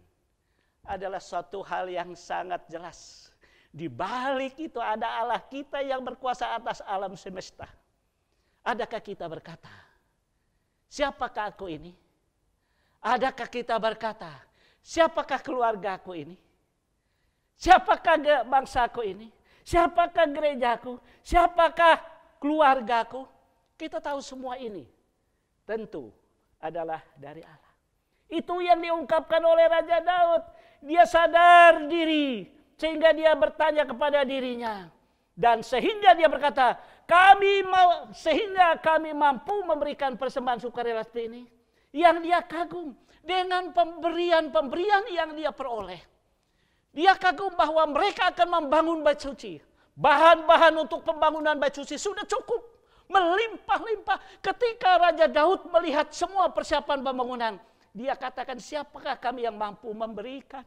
adalah suatu hal yang sangat jelas. Di balik itu ada Allah kita yang berkuasa atas alam semesta. Adakah kita berkata, siapakah aku ini? Adakah kita berkata, siapakah keluargaku ini? Siapakah bangsaku ini? Siapakah gerejaku? Siapakah keluargaku? Kita tahu semua ini. Tentu adalah dari Allah. Itu yang diungkapkan oleh Raja Daud. Dia sadar diri sehingga dia bertanya kepada dirinya. Dan sehingga dia berkata, sehingga kami mampu memberikan persembahan sukarela seperti ini. Yang dia kagum dengan pemberian-pemberian yang dia peroleh. Dia kagum bahwa mereka akan membangun bait suci. Bahan-bahan untuk pembangunan bait suci sudah cukup. Melimpah-limpah. Ketika Raja Daud melihat semua persiapan pembangunan, dia katakan, siapakah kami yang mampu memberikan?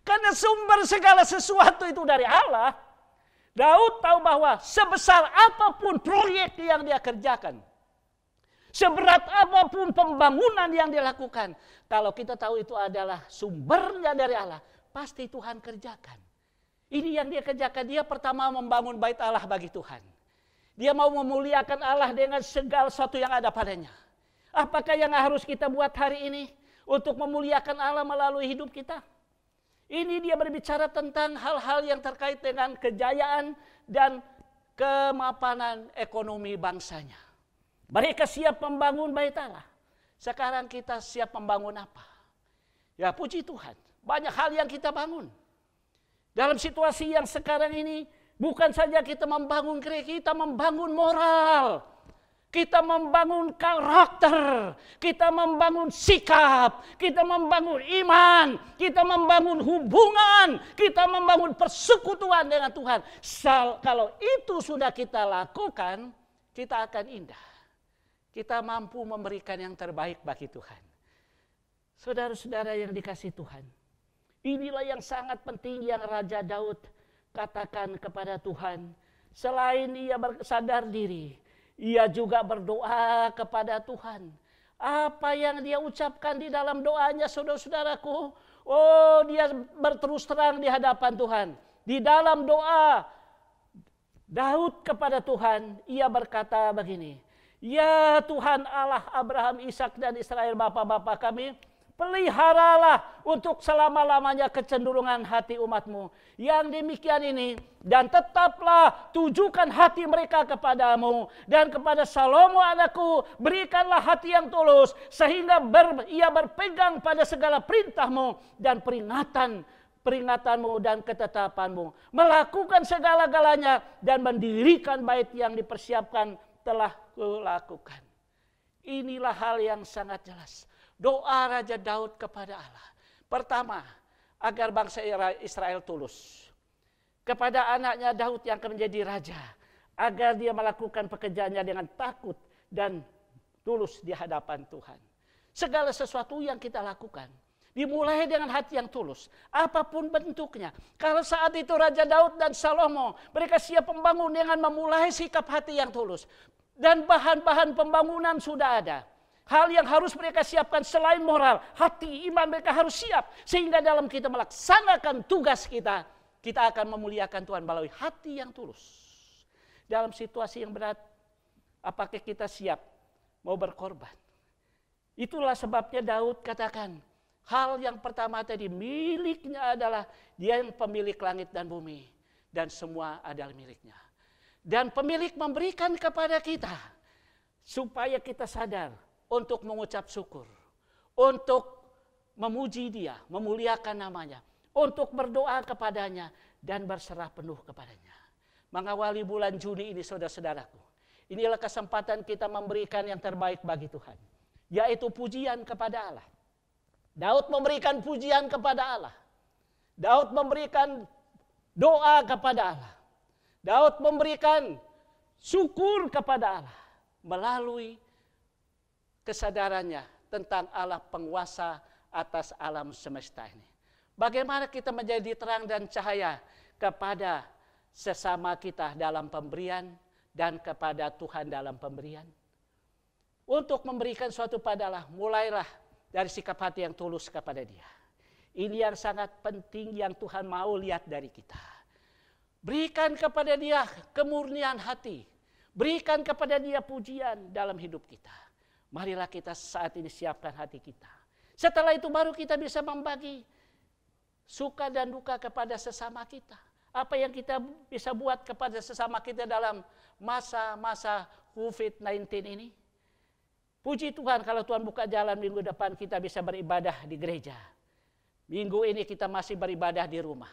Karena sumber segala sesuatu itu dari Allah. Daud tahu bahwa sebesar apapun proyek yang dia kerjakan, seberat apapun pembangunan yang dilakukan, kalau kita tahu itu adalah sumbernya dari Allah, pasti Tuhan kerjakan. Ini yang dia kerjakan. Dia pertama membangun bait Allah bagi Tuhan. Dia mau memuliakan Allah dengan segala sesuatu yang ada padanya. Apakah yang harus kita buat hari ini untuk memuliakan Allah melalui hidup kita? Ini dia berbicara tentang hal-hal yang terkait dengan kejayaan dan kemapanan ekonomi bangsanya. Mereka siap membangun bait Allah. Sekarang kita siap membangun apa? Ya puji Tuhan, banyak hal yang kita bangun. Dalam situasi yang sekarang ini, bukan saja kita membangun gereja, kita membangun moral. Kita membangun karakter, kita membangun sikap, kita membangun iman, kita membangun hubungan, kita membangun persekutuan dengan Tuhan. Kalau itu sudah kita lakukan, kita akan indah. Kita mampu memberikan yang terbaik bagi Tuhan. Saudara-saudara yang dikasihi Tuhan, inilah yang sangat penting yang Raja Daud katakan kepada Tuhan. Selain ia bersadar diri, ia juga berdoa kepada Tuhan. Apa yang dia ucapkan di dalam doanya, saudara-saudaraku, dia berterus terang di hadapan Tuhan. Di dalam doa Daud kepada Tuhan, ia berkata begini, ya Tuhan Allah Abraham, Ishak dan Israel bapa-bapa kami, peliharalah untuk selama-lamanya kecenderungan hati umatmu yang demikian ini, dan tetaplah tujukan hati mereka kepadamu, dan kepada Salomo anakku berikanlah hati yang tulus, sehingga ia berpegang pada segala perintahmu dan peringatanmu dan ketetapanmu, melakukan segala-galanya dan mendirikan bait yang dipersiapkan telah kulakukan. Inilah hal yang sangat jelas. Doa Raja Daud kepada Allah. Pertama, agar bangsa Israel tulus. Kepada anaknya Daud yang akan menjadi raja. Agar dia melakukan pekerjaannya dengan takut dan tulus di hadapan Tuhan. Segala sesuatu yang kita lakukan, Dimulai dengan hati yang tulus, apapun bentuknya. Kalau saat itu Raja Daud dan Salomo, mereka siap membangun dengan memulai sikap hati yang tulus. Dan bahan-bahan pembangunan sudah ada. Hal yang harus mereka siapkan selain moral, hati, iman mereka harus siap. Sehingga dalam kita melaksanakan tugas kita, kita akan memuliakan Tuhan melalui hati yang tulus. Dalam situasi yang berat, apakah kita siap mau berkorban? Itulah sebabnya Daud katakan, hal yang pertama tadi miliknya adalah dia yang pemilik langit dan bumi. Dan semua adalah miliknya. Dan pemilik memberikan kepada kita supaya kita sadar untuk mengucap syukur. Untuk memuji dia, memuliakan namanya. Untuk berdoa kepadanya dan berserah penuh kepadanya. Mengawali bulan Juni ini saudara-saudaraku. Inilah kesempatan kita memberikan yang terbaik bagi Tuhan. Yaitu pujian kepada Allah. Daud memberikan pujian kepada Allah. Daud memberikan doa kepada Allah. Daud memberikan syukur kepada Allah. Melalui kesadarannya tentang Allah penguasa atas alam semesta ini. Bagaimana kita menjadi terang dan cahaya kepada sesama kita dalam pemberian dan kepada Tuhan dalam pemberian. Untuk memberikan suatu pada Allah, mulailah dari sikap hati yang tulus kepada dia. Ini yang sangat penting yang Tuhan mau lihat dari kita. Berikan kepada dia kemurnian hati. Berikan kepada dia pujian dalam hidup kita. Marilah kita saat ini siapkan hati kita. Setelah itu baru kita bisa membagi suka dan duka kepada sesama kita. Apa yang kita bisa buat kepada sesama kita dalam masa-masa COVID-19 ini. Puji Tuhan kalau Tuhan buka jalan minggu depan kita bisa beribadah di gereja. Minggu ini kita masih beribadah di rumah.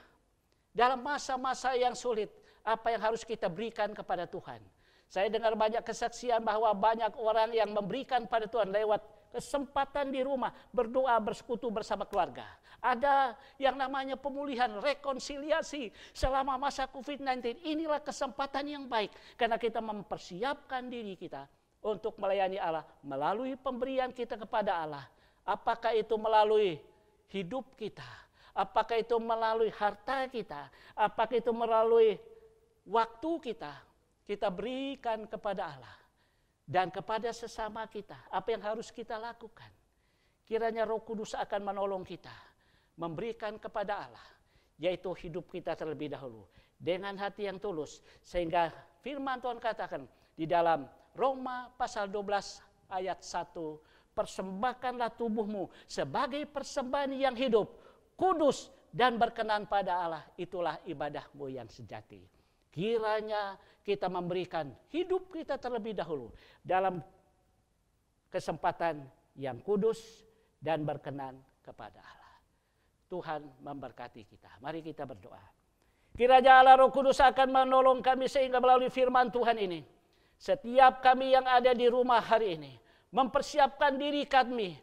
Dalam masa-masa yang sulit, apa yang harus kita berikan kepada Tuhan? Saya dengar banyak kesaksian bahwa banyak orang yang memberikan pada Tuhan lewat kesempatan di rumah, berdoa, bersekutu bersama keluarga. Ada yang namanya pemulihan, rekonsiliasi selama masa COVID-19. Inilah kesempatan yang baik karena kita mempersiapkan diri kita untuk melayani Allah melalui pemberian kita kepada Allah. Apakah itu melalui hidup kita? Apakah itu melalui harta kita? Apakah itu melalui waktu kita? Kita berikan kepada Allah dan kepada sesama kita. Apa yang harus kita lakukan? Kiranya Roh Kudus akan menolong kita memberikan kepada Allah, yaitu hidup kita terlebih dahulu dengan hati yang tulus, sehingga firman Tuhan katakan di dalam Roma pasal 12 ayat 1, persembahkanlah tubuhmu sebagai persembahan yang hidup, kudus dan berkenan pada Allah, itulah ibadahmu yang sejati. Kiranya kita memberikan hidup kita terlebih dahulu dalam kesempatan yang kudus dan berkenan kepada Allah. Tuhan memberkati kita. Mari kita berdoa. Kiranya Allah Roh Kudus akan menolong kami sehingga melalui firman Tuhan ini, setiap kami yang ada di rumah hari ini mempersiapkan diri kami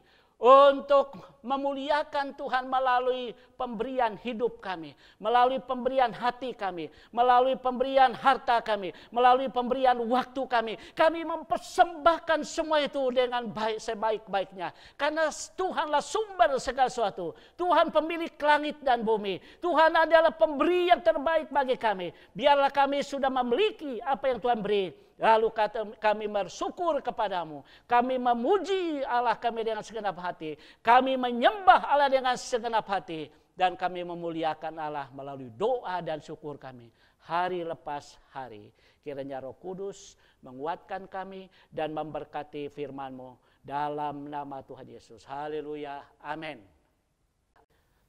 untuk memuliakan Tuhan melalui pemberian hidup kami, melalui pemberian hati kami, melalui pemberian harta kami, melalui pemberian waktu kami. Kami mempersembahkan semua itu dengan baik sebaik-baiknya. Karena Tuhanlah sumber segala sesuatu. Tuhan pemilik langit dan bumi. Tuhan adalah pemberi yang terbaik bagi kami. Biarlah kami sudah memiliki apa yang Tuhan beri. Lalu kami bersyukur kepadamu. Kami memuji Allah kami dengan segenap hati. Kami menyembah Allah dengan segenap hati. Dan kami memuliakan Allah melalui doa dan syukur kami. Hari lepas hari. Kiranya Roh Kudus menguatkan kami dan memberkati firman-Mu. Dalam nama Tuhan Yesus. Haleluya. Amin.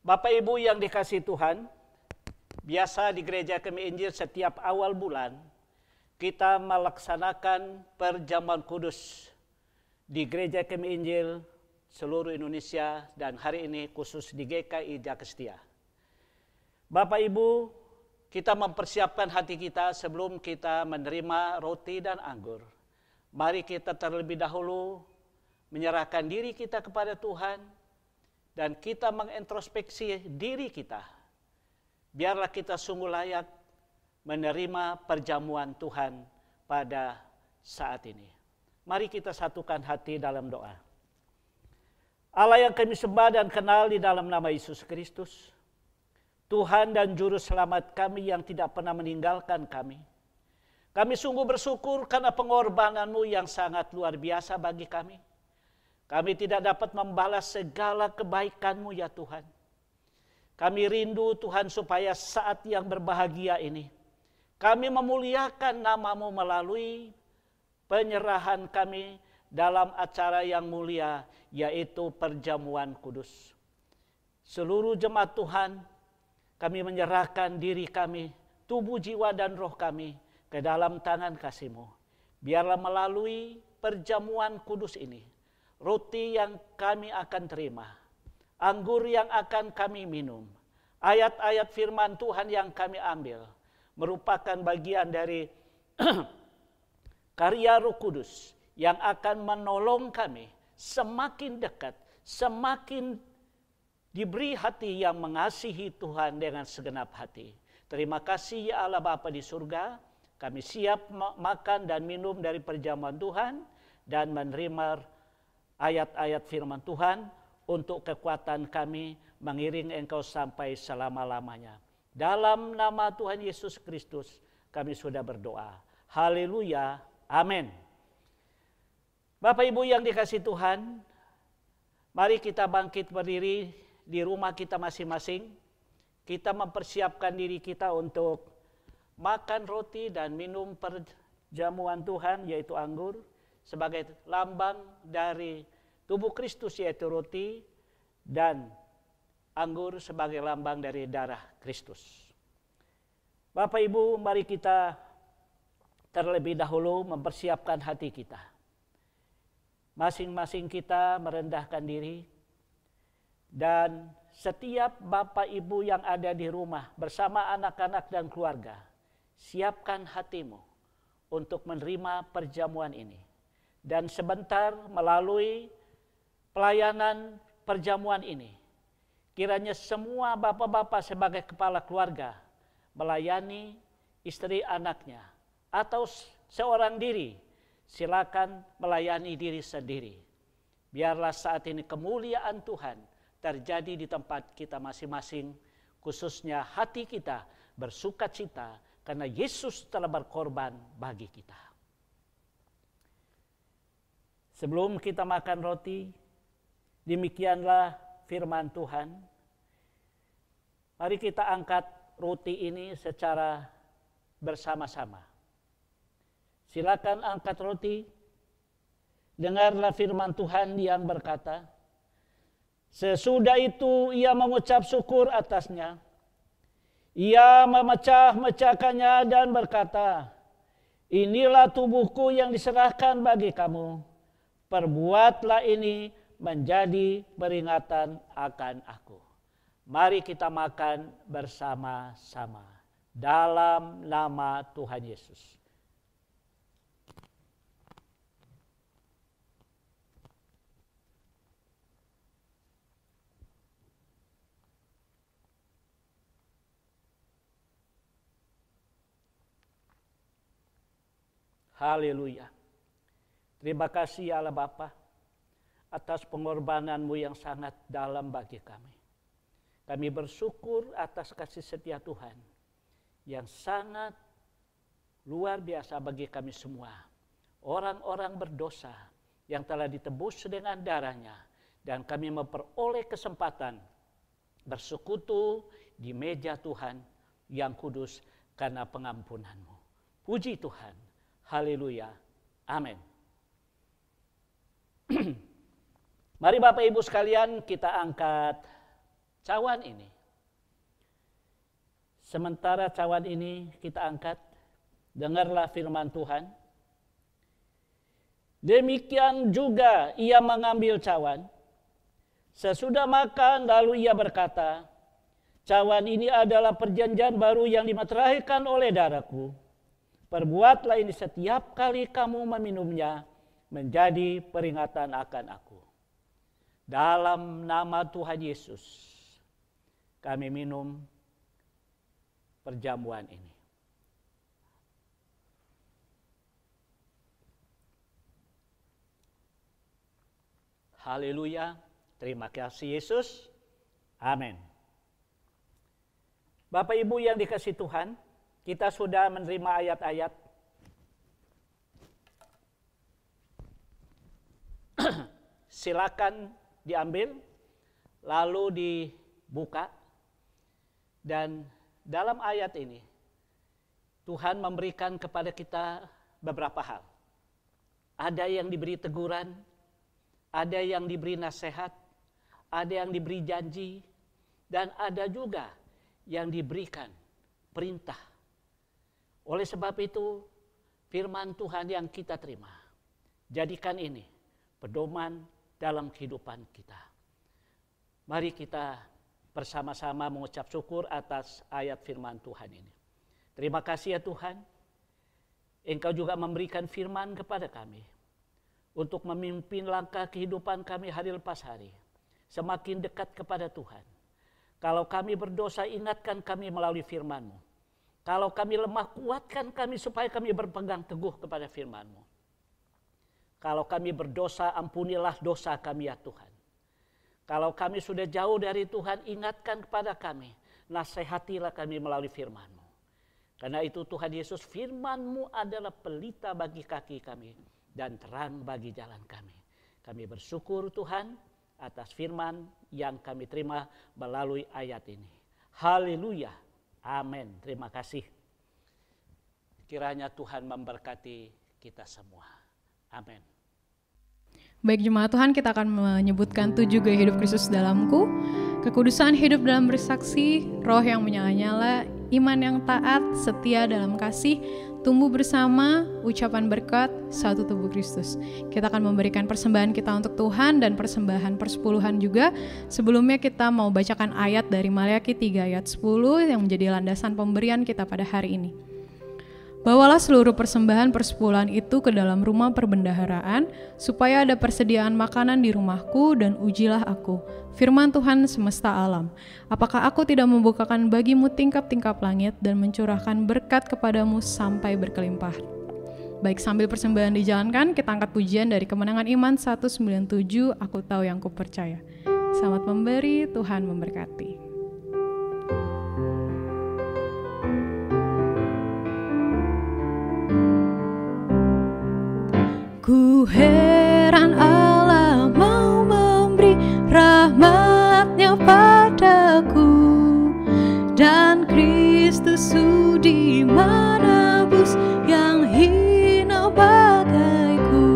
Bapak Ibu yang dikasihi Tuhan. Biasa di gereja kami Injil setiap awal bulan. Kita melaksanakan perjamuan kudus di gereja kami Injil seluruh Indonesia dan hari ini khusus di GKI Jakastia. Bapak Ibu, kita mempersiapkan hati kita sebelum kita menerima roti dan anggur. Mari kita terlebih dahulu menyerahkan diri kita kepada Tuhan dan kita mengintrospeksi diri kita. Biarlah kita sungguh layak menerima perjamuan Tuhan pada saat ini. Mari kita satukan hati dalam doa. Allah yang kami sembah dan kenal di dalam nama Yesus Kristus, Tuhan dan Juru Selamat kami yang tidak pernah meninggalkan kami. Kami sungguh bersyukur karena pengorbanan-Mu yang sangat luar biasa bagi kami. Kami tidak dapat membalas segala kebaikan-Mu ya Tuhan. Kami rindu Tuhan supaya saat yang berbahagia ini, kami memuliakan nama-Mu melalui penyerahan kami dalam acara yang mulia, yaitu perjamuan kudus. Seluruh jemaat Tuhan, kami menyerahkan diri kami, tubuh, jiwa, dan roh kami ke dalam tangan kasih-Mu. Biarlah melalui perjamuan kudus ini, roti yang kami akan terima, anggur yang akan kami minum, ayat-ayat firman Tuhan yang kami ambil, merupakan bagian dari karya Roh Kudus yang akan menolong kami semakin dekat, semakin diberi hati yang mengasihi Tuhan dengan segenap hati. Terima kasih ya Allah Bapa di surga, kami siap makan dan minum dari perjamuan Tuhan dan menerima ayat-ayat firman Tuhan untuk kekuatan kami mengiring Engkau sampai selama-lamanya. Dalam nama Tuhan Yesus Kristus kami sudah berdoa. Haleluya. Amin. Bapak Ibu yang dikasihi Tuhan, mari kita bangkit berdiri di rumah kita masing-masing. Kita mempersiapkan diri kita untuk makan roti dan minum perjamuan Tuhan, yaitu anggur, sebagai lambang dari tubuh Kristus, yaitu roti, dan anggur sebagai lambang dari darah Kristus. Bapak Ibu, mari kita terlebih dahulu mempersiapkan hati kita. Masing-masing kita merendahkan diri, dan setiap Bapak Ibu yang ada di rumah bersama anak-anak dan keluarga, siapkan hatimu untuk menerima perjamuan ini. Dan sebentar melalui pelayanan perjamuan ini, kiranya semua bapak-bapak sebagai kepala keluarga melayani istri anaknya, atau seorang diri, silakan melayani diri sendiri. Biarlah saat ini kemuliaan Tuhan terjadi di tempat kita masing-masing, khususnya hati kita bersuka cita karena Yesus telah berkorban bagi kita. Sebelum kita makan roti, demikianlah firman Tuhan. Mari kita angkat roti ini secara bersama-sama. Silakan angkat roti. Dengarlah firman Tuhan yang berkata, sesudah itu ia mengucap syukur atasnya. Ia memecah-mecahkannya dan berkata, inilah tubuhku yang diserahkan bagi kamu. Perbuatlah ini menjadi peringatan akan aku. Mari kita makan bersama-sama dalam nama Tuhan Yesus. Haleluya. Terima kasih ya Allah Bapa atas pengorbanan-Mu yang sangat dalam bagi kami. Kami bersyukur atas kasih setia Tuhan yang sangat luar biasa bagi kami semua. Orang-orang berdosa yang telah ditebus dengan darah-Nya, dan kami memperoleh kesempatan bersekutu di meja Tuhan yang kudus karena pengampunan-Mu. Puji Tuhan. Haleluya. Amin. Mari Bapak Ibu sekalian kita angkat cawan ini. Sementara cawan ini kita angkat, dengarlah firman Tuhan. Demikian juga ia mengambil cawan. Sesudah makan lalu ia berkata, cawan ini adalah perjanjian baru yang dimeteraikan oleh darahku. Perbuatlah ini setiap kali kamu meminumnya menjadi peringatan akan aku. Dalam nama Tuhan Yesus kami minum perjamuan ini. Haleluya. Terima kasih Yesus. Amin. Bapak Ibu yang dikasihi Tuhan, kita sudah menerima ayat-ayat silakan diambil, lalu dibuka. Dan dalam ayat ini, Tuhan memberikan kepada kita beberapa hal. Ada yang diberi teguran, ada yang diberi nasihat, ada yang diberi janji, dan ada juga yang diberikan perintah. Oleh sebab itu, firman Tuhan yang kita terima, jadikan ini pedoman dalam kehidupan kita. Mari kita bersama-sama mengucap syukur atas ayat firman Tuhan ini. Terima kasih ya Tuhan, Engkau juga memberikan firman kepada kami untuk memimpin langkah kehidupan kami hari lepas hari, semakin dekat kepada Tuhan. Kalau kami berdosa, ingatkan kami melalui firman-Mu. Kalau kami lemah, kuatkan kami supaya kami berpegang teguh kepada firman-Mu. Kalau kami berdosa, ampunilah dosa kami ya Tuhan. Kalau kami sudah jauh dari Tuhan, ingatkan kepada kami, nasihatilah kami melalui firman-Mu. Karena itu Tuhan Yesus, firman-Mu adalah pelita bagi kaki kami dan terang bagi jalan kami. Kami bersyukur Tuhan atas firman yang kami terima melalui ayat ini. Haleluya. Amin. Terima kasih. Kiranya Tuhan memberkati kita semua. Amin. Baik jemaat Tuhan, kita akan menyebutkan 7 gaya hidup Kristus dalamku. Kekudusan hidup dalam bersaksi, roh yang menyala-nyala, iman yang taat, setia dalam kasih, tumbuh bersama, ucapan berkat, satu tubuh Kristus. Kita akan memberikan persembahan kita untuk Tuhan dan persembahan persepuluhan juga. Sebelumnya kita mau bacakan ayat dari Maliaki 3 ayat 10 yang menjadi landasan pemberian kita pada hari ini. Bawalah seluruh persembahan persepuluhan itu ke dalam rumah perbendaharaan, supaya ada persediaan makanan di rumahku, dan ujilah aku, firman Tuhan semesta alam. Apakah aku tidak membukakan bagimu tingkap-tingkap langit, dan mencurahkan berkat kepadamu sampai berkelimpah. Baik, sambil persembahan dijalankan, kita angkat pujian dari Kemenangan Iman 197, Aku Tahu Yang Kupercaya. Selamat memberi, Tuhan memberkati. Ku heran Allah mau memberi rahmat-Nya padaku, dan Kristus sudi menebus yang hina bagaiku.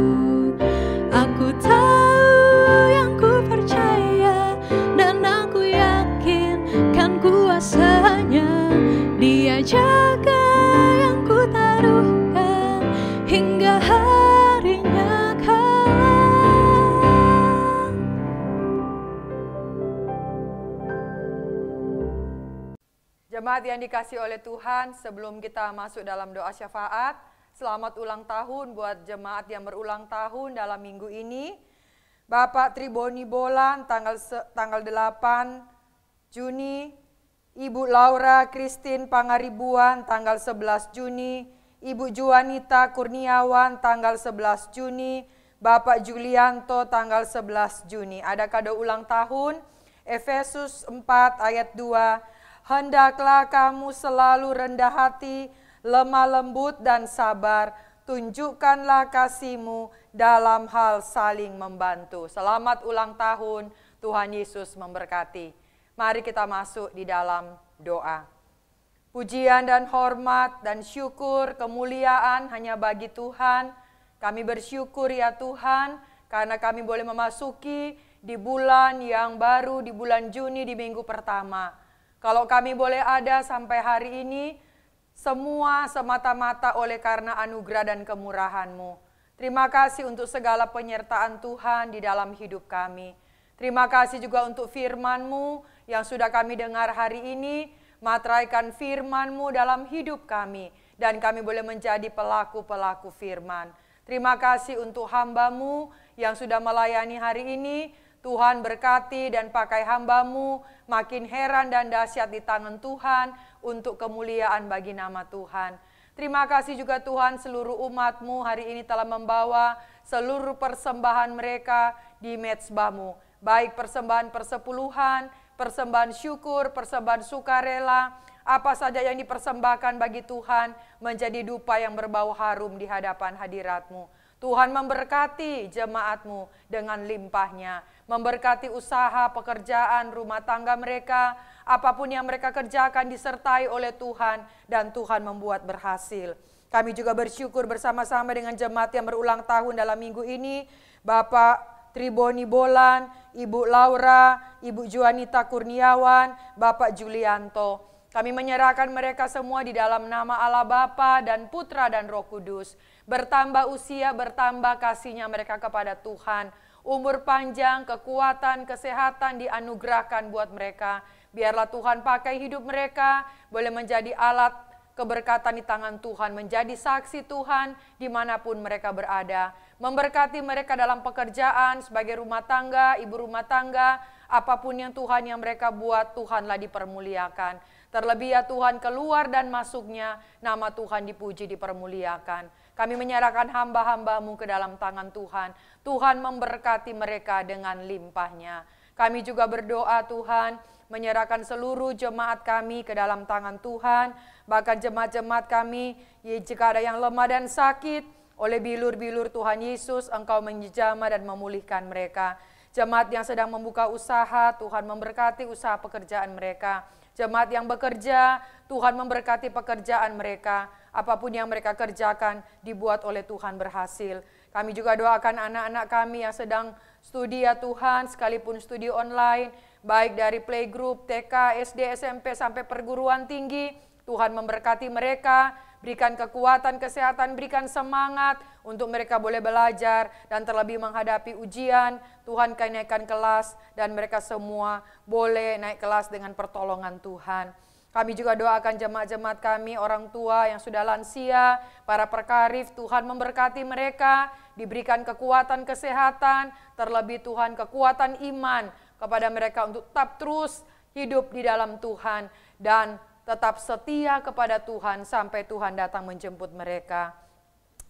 Aku tahu yang ku percaya, dan aku yakin kan kuasanya. Dia jaga yang ku taruhkan hingga harinya kelak. Jemaat yang dikasihi oleh Tuhan, sebelum kita masuk dalam doa syafaat, selamat ulang tahun buat jemaat yang berulang tahun dalam minggu ini. Bapak Triboni Bolan tanggal 8 Juni, Ibu Laura Christine Pangaribuan tanggal 11 Juni, Ibu Juanita Kurniawan tanggal 11 Juni, Bapak Julianto tanggal 11 Juni. Ada kado ulang tahun, Efesus 4 ayat 2, hendaklah kamu selalu rendah hati, lemah lembut dan sabar, tunjukkanlah kasih-Mu dalam hal saling membantu. Selamat ulang tahun, Tuhan Yesus memberkati. Mari kita masuk di dalam doa. Pujian dan hormat dan syukur, kemuliaan hanya bagi Tuhan. Kami bersyukur ya Tuhan, karena kami boleh memasuki di bulan yang baru, di bulan Juni, di minggu pertama. Kalau kami boleh ada sampai hari ini, semua semata-mata oleh karena anugerah dan kemurahan-Mu. Terima kasih untuk segala penyertaan Tuhan di dalam hidup kami. Terima kasih juga untuk firman-Mu yang sudah kami dengar hari ini. Materaikan firman-Mu dalam hidup kami, dan kami boleh menjadi pelaku-pelaku firman. Terima kasih untuk hamba-Mu yang sudah melayani hari ini. Tuhan berkati dan pakai hamba-Mu makin heran dan dahsyat di tangan Tuhan untuk kemuliaan bagi nama Tuhan. Terima kasih juga Tuhan, seluruh umat-Mu hari ini telah membawa seluruh persembahan mereka di mezbah-Mu. baik persembahan persepuluhan, persembahan syukur, persembahan sukarela, apa saja yang dipersembahkan bagi Tuhan menjadi dupa yang berbau harum di hadapan hadirat-Mu. Tuhan memberkati jemaat-Mu dengan limpahnya, memberkati usaha, pekerjaan, rumah tangga mereka, apapun yang mereka kerjakan disertai oleh Tuhan dan Tuhan membuat berhasil. Kami juga bersyukur bersama-sama dengan jemaat yang berulang tahun dalam minggu ini, Bapak Triboni Bolan, Ibu Laura, Ibu Juanita Kurniawan, Bapak Julianto. Kami menyerahkan mereka semua di dalam nama Allah Bapa dan Putra dan Roh Kudus. Bertambah usia, bertambah kasihnya mereka kepada Tuhan. Umur panjang, kekuatan, kesehatan dianugerahkan buat mereka. Biarlah Tuhan pakai hidup mereka, boleh menjadi alat keberkatan di tangan Tuhan, menjadi saksi Tuhan dimanapun mereka berada. Memberkati mereka dalam pekerjaan, sebagai rumah tangga, ibu rumah tangga, apapun yang Tuhan yang mereka buat, Tuhanlah dipermuliakan. Terlebih ya Tuhan, keluar dan masuknya, nama Tuhan dipuji, dipermuliakan. Kami menyerahkan hamba-hamba-Mu ke dalam tangan Tuhan. Tuhan memberkati mereka dengan limpahnya. Kami juga berdoa Tuhan, menyerahkan seluruh jemaat kami ke dalam tangan Tuhan. Bahkan jemaat-jemaat kami, jika ada yang lemah dan sakit, oleh bilur-bilur Tuhan Yesus, Engkau menjamah dan memulihkan mereka. Jemaat yang sedang membuka usaha, Tuhan memberkati usaha pekerjaan mereka. Jemaat yang bekerja, Tuhan memberkati pekerjaan mereka. Apapun yang mereka kerjakan dibuat oleh Tuhan berhasil. Kami juga doakan anak-anak kami yang sedang studi ya Tuhan, sekalipun studi online, baik dari playgroup, TK, SD, SMP sampai perguruan tinggi. Tuhan memberkati mereka, berikan kekuatan, kesehatan, berikan semangat untuk mereka boleh belajar dan terlebih menghadapi ujian. Tuhan naikkan kelas dan mereka semua boleh naik kelas dengan pertolongan Tuhan. Kami juga doakan jemaat-jemaat kami, orang tua yang sudah lansia, para perkarif, Tuhan memberkati mereka, diberikan kekuatan kesehatan, terlebih Tuhan kekuatan iman kepada mereka untuk tetap terus hidup di dalam Tuhan dan tetap setia kepada Tuhan sampai Tuhan datang menjemput mereka.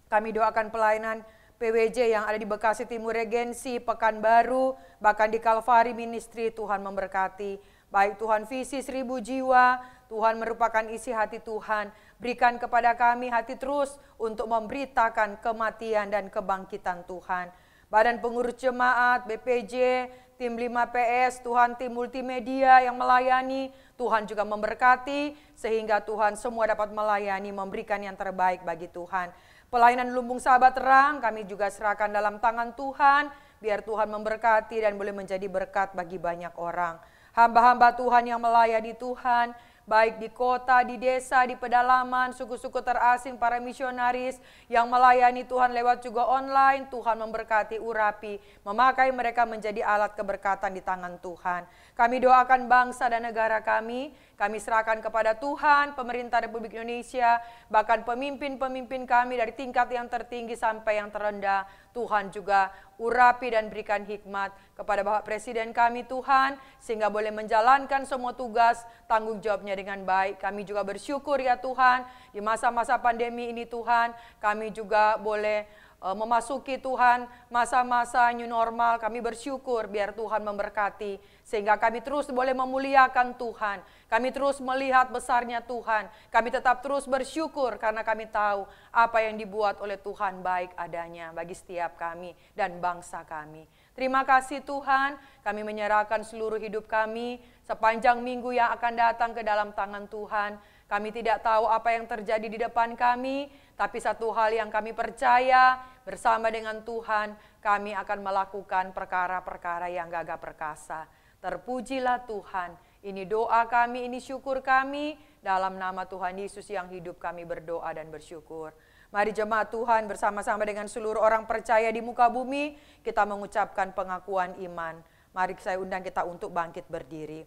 Kami doakan pelayanan PWJ yang ada di Bekasi Timur Regensi, Pekanbaru, bahkan di Kalvari Ministry, Tuhan memberkati. Baik Tuhan, visi 1000 jiwa, Tuhan merupakan isi hati Tuhan. Berikan kepada kami hati terus untuk memberitakan kematian dan kebangkitan Tuhan. Badan pengurus jemaat, BPJ, tim 5PS, Tuhan tim multimedia yang melayani, Tuhan juga memberkati sehingga Tuhan semua dapat melayani, memberikan yang terbaik bagi Tuhan. Pelayanan Lumbung Sahabat Terang kami juga serahkan dalam tangan Tuhan, biar Tuhan memberkati dan boleh menjadi berkat bagi banyak orang. Hamba-hamba Tuhan yang melayani Tuhan, baik di kota, di desa, di pedalaman, suku-suku terasing, para misionaris yang melayani Tuhan lewat juga online, Tuhan memberkati, urapi, memakai mereka menjadi alat keberkatan di tangan Tuhan. Kami doakan bangsa dan negara kami serahkan kepada Tuhan, pemerintah Republik Indonesia, bahkan pemimpin-pemimpin kami dari tingkat yang tertinggi sampai yang terendah, Tuhan juga urapi dan berikan hikmat kepada Bapak Presiden kami Tuhan, sehingga boleh menjalankan semua tugas tanggung jawabnya dengan baik. Kami juga bersyukur ya Tuhan, di masa-masa pandemi ini Tuhan, kami juga boleh memasuki Tuhan masa-masa new normal. Kami bersyukur biar Tuhan memberkati sehingga kami terus boleh memuliakan Tuhan. Kami terus melihat besarnya Tuhan. Kami tetap terus bersyukur karena kami tahu apa yang dibuat oleh Tuhan baik adanya bagi setiap kami dan bangsa kami. Terima kasih Tuhan, kami menyerahkan seluruh hidup kami sepanjang minggu yang akan datang ke dalam tangan Tuhan. Kami tidak tahu apa yang terjadi di depan kami, tapi satu hal yang kami percaya, bersama dengan Tuhan, kami akan melakukan perkara-perkara yang gagah perkasa. Terpujilah Tuhan, ini doa kami, ini syukur kami, dalam nama Tuhan Yesus yang hidup kami berdoa dan bersyukur. Mari jemaat Tuhan bersama-sama dengan seluruh orang percaya di muka bumi, kita mengucapkan pengakuan iman. Mari saya undang kita untuk bangkit berdiri.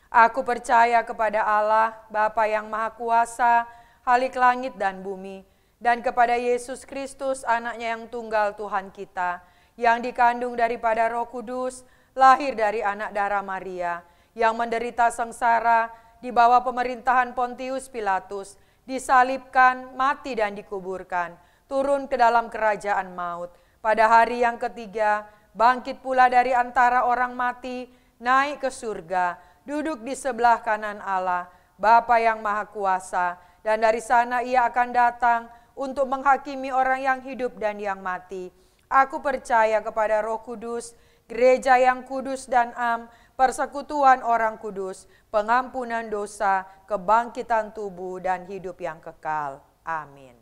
Aku percaya kepada Allah, Bapa yang Maha Kuasa, Khalik langit dan bumi, dan kepada Yesus Kristus, anaknya yang tunggal Tuhan kita, yang dikandung daripada Roh Kudus, lahir dari anak darah Maria, yang menderita sengsara di bawah pemerintahan Pontius Pilatus, disalibkan, mati dan dikuburkan, turun ke dalam kerajaan maut. Pada hari yang ketiga, bangkit pula dari antara orang mati, naik ke surga, duduk di sebelah kanan Allah, Bapa yang Maha Kuasa, dan dari sana ia akan datang untuk menghakimi orang yang hidup dan yang mati. Aku percaya kepada Roh Kudus, gereja yang kudus dan am, persekutuan orang kudus, pengampunan dosa, kebangkitan tubuh, dan hidup yang kekal. Amin.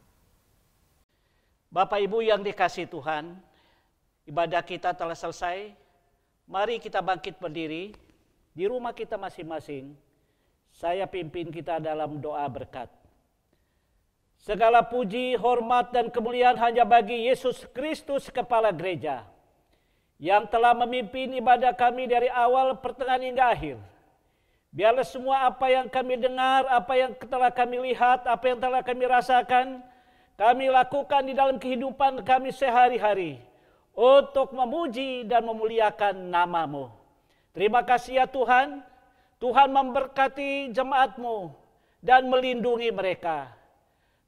Bapak Ibu yang dikasihi Tuhan, ibadah kita telah selesai. Mari kita bangkit berdiri di rumah kita masing-masing. Saya pimpin kita dalam doa berkat. Segala puji, hormat, dan kemuliaan hanya bagi Yesus Kristus, Kepala Gereja, yang telah memimpin ibadah kami dari awal, pertengahan, hingga akhir. Biarlah semua apa yang kami dengar, apa yang telah kami lihat, apa yang telah kami rasakan, kami lakukan di dalam kehidupan kami sehari-hari untuk memuji dan memuliakan nama-Mu. Terima kasih ya Tuhan. Tuhan memberkati jemaat-Mu dan melindungi mereka.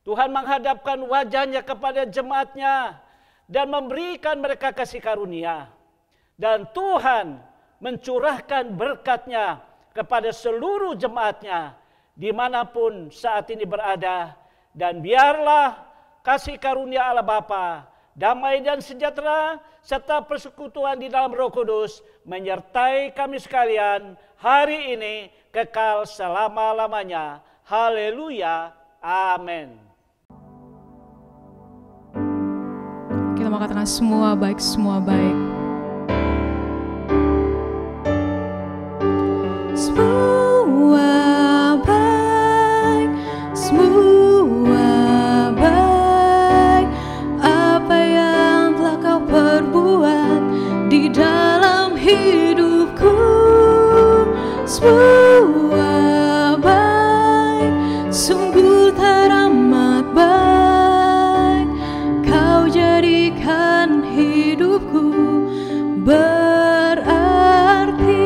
Tuhan menghadapkan wajah-Nya kepada jemaat-Nya dan memberikan mereka kasih karunia. Dan Tuhan mencurahkan berkat-Nya kepada seluruh jemaat-Nya dimanapun saat ini berada. Dan biarlah kasih karunia Allah Bapa, damai dan sejahtera, serta persekutuan di dalam Roh Kudus menyertai kami sekalian hari ini kekal selama-lamanya. Haleluya. Amin. Kita mau katakan semua baik, semua baik. Semua baik, semua baik. Apa yang telah kau perbuat di dalam hidupku, semua baik, sungguh teramat baik. Kau jadikan hidupku berarti,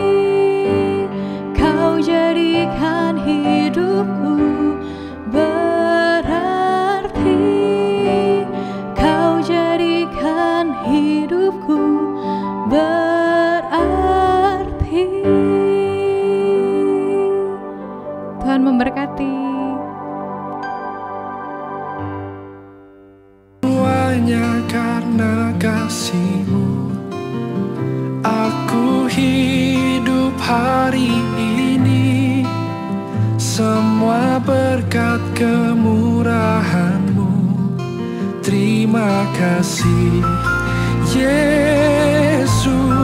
kau jadikan hidupku berarti, kau jadikan hidupku berarti. Tuhan memberkati. Semuanya karena kasih-Mu, aku hidup hari ini. Semua berkat kemurahan-Mu. Terima kasih Yesus.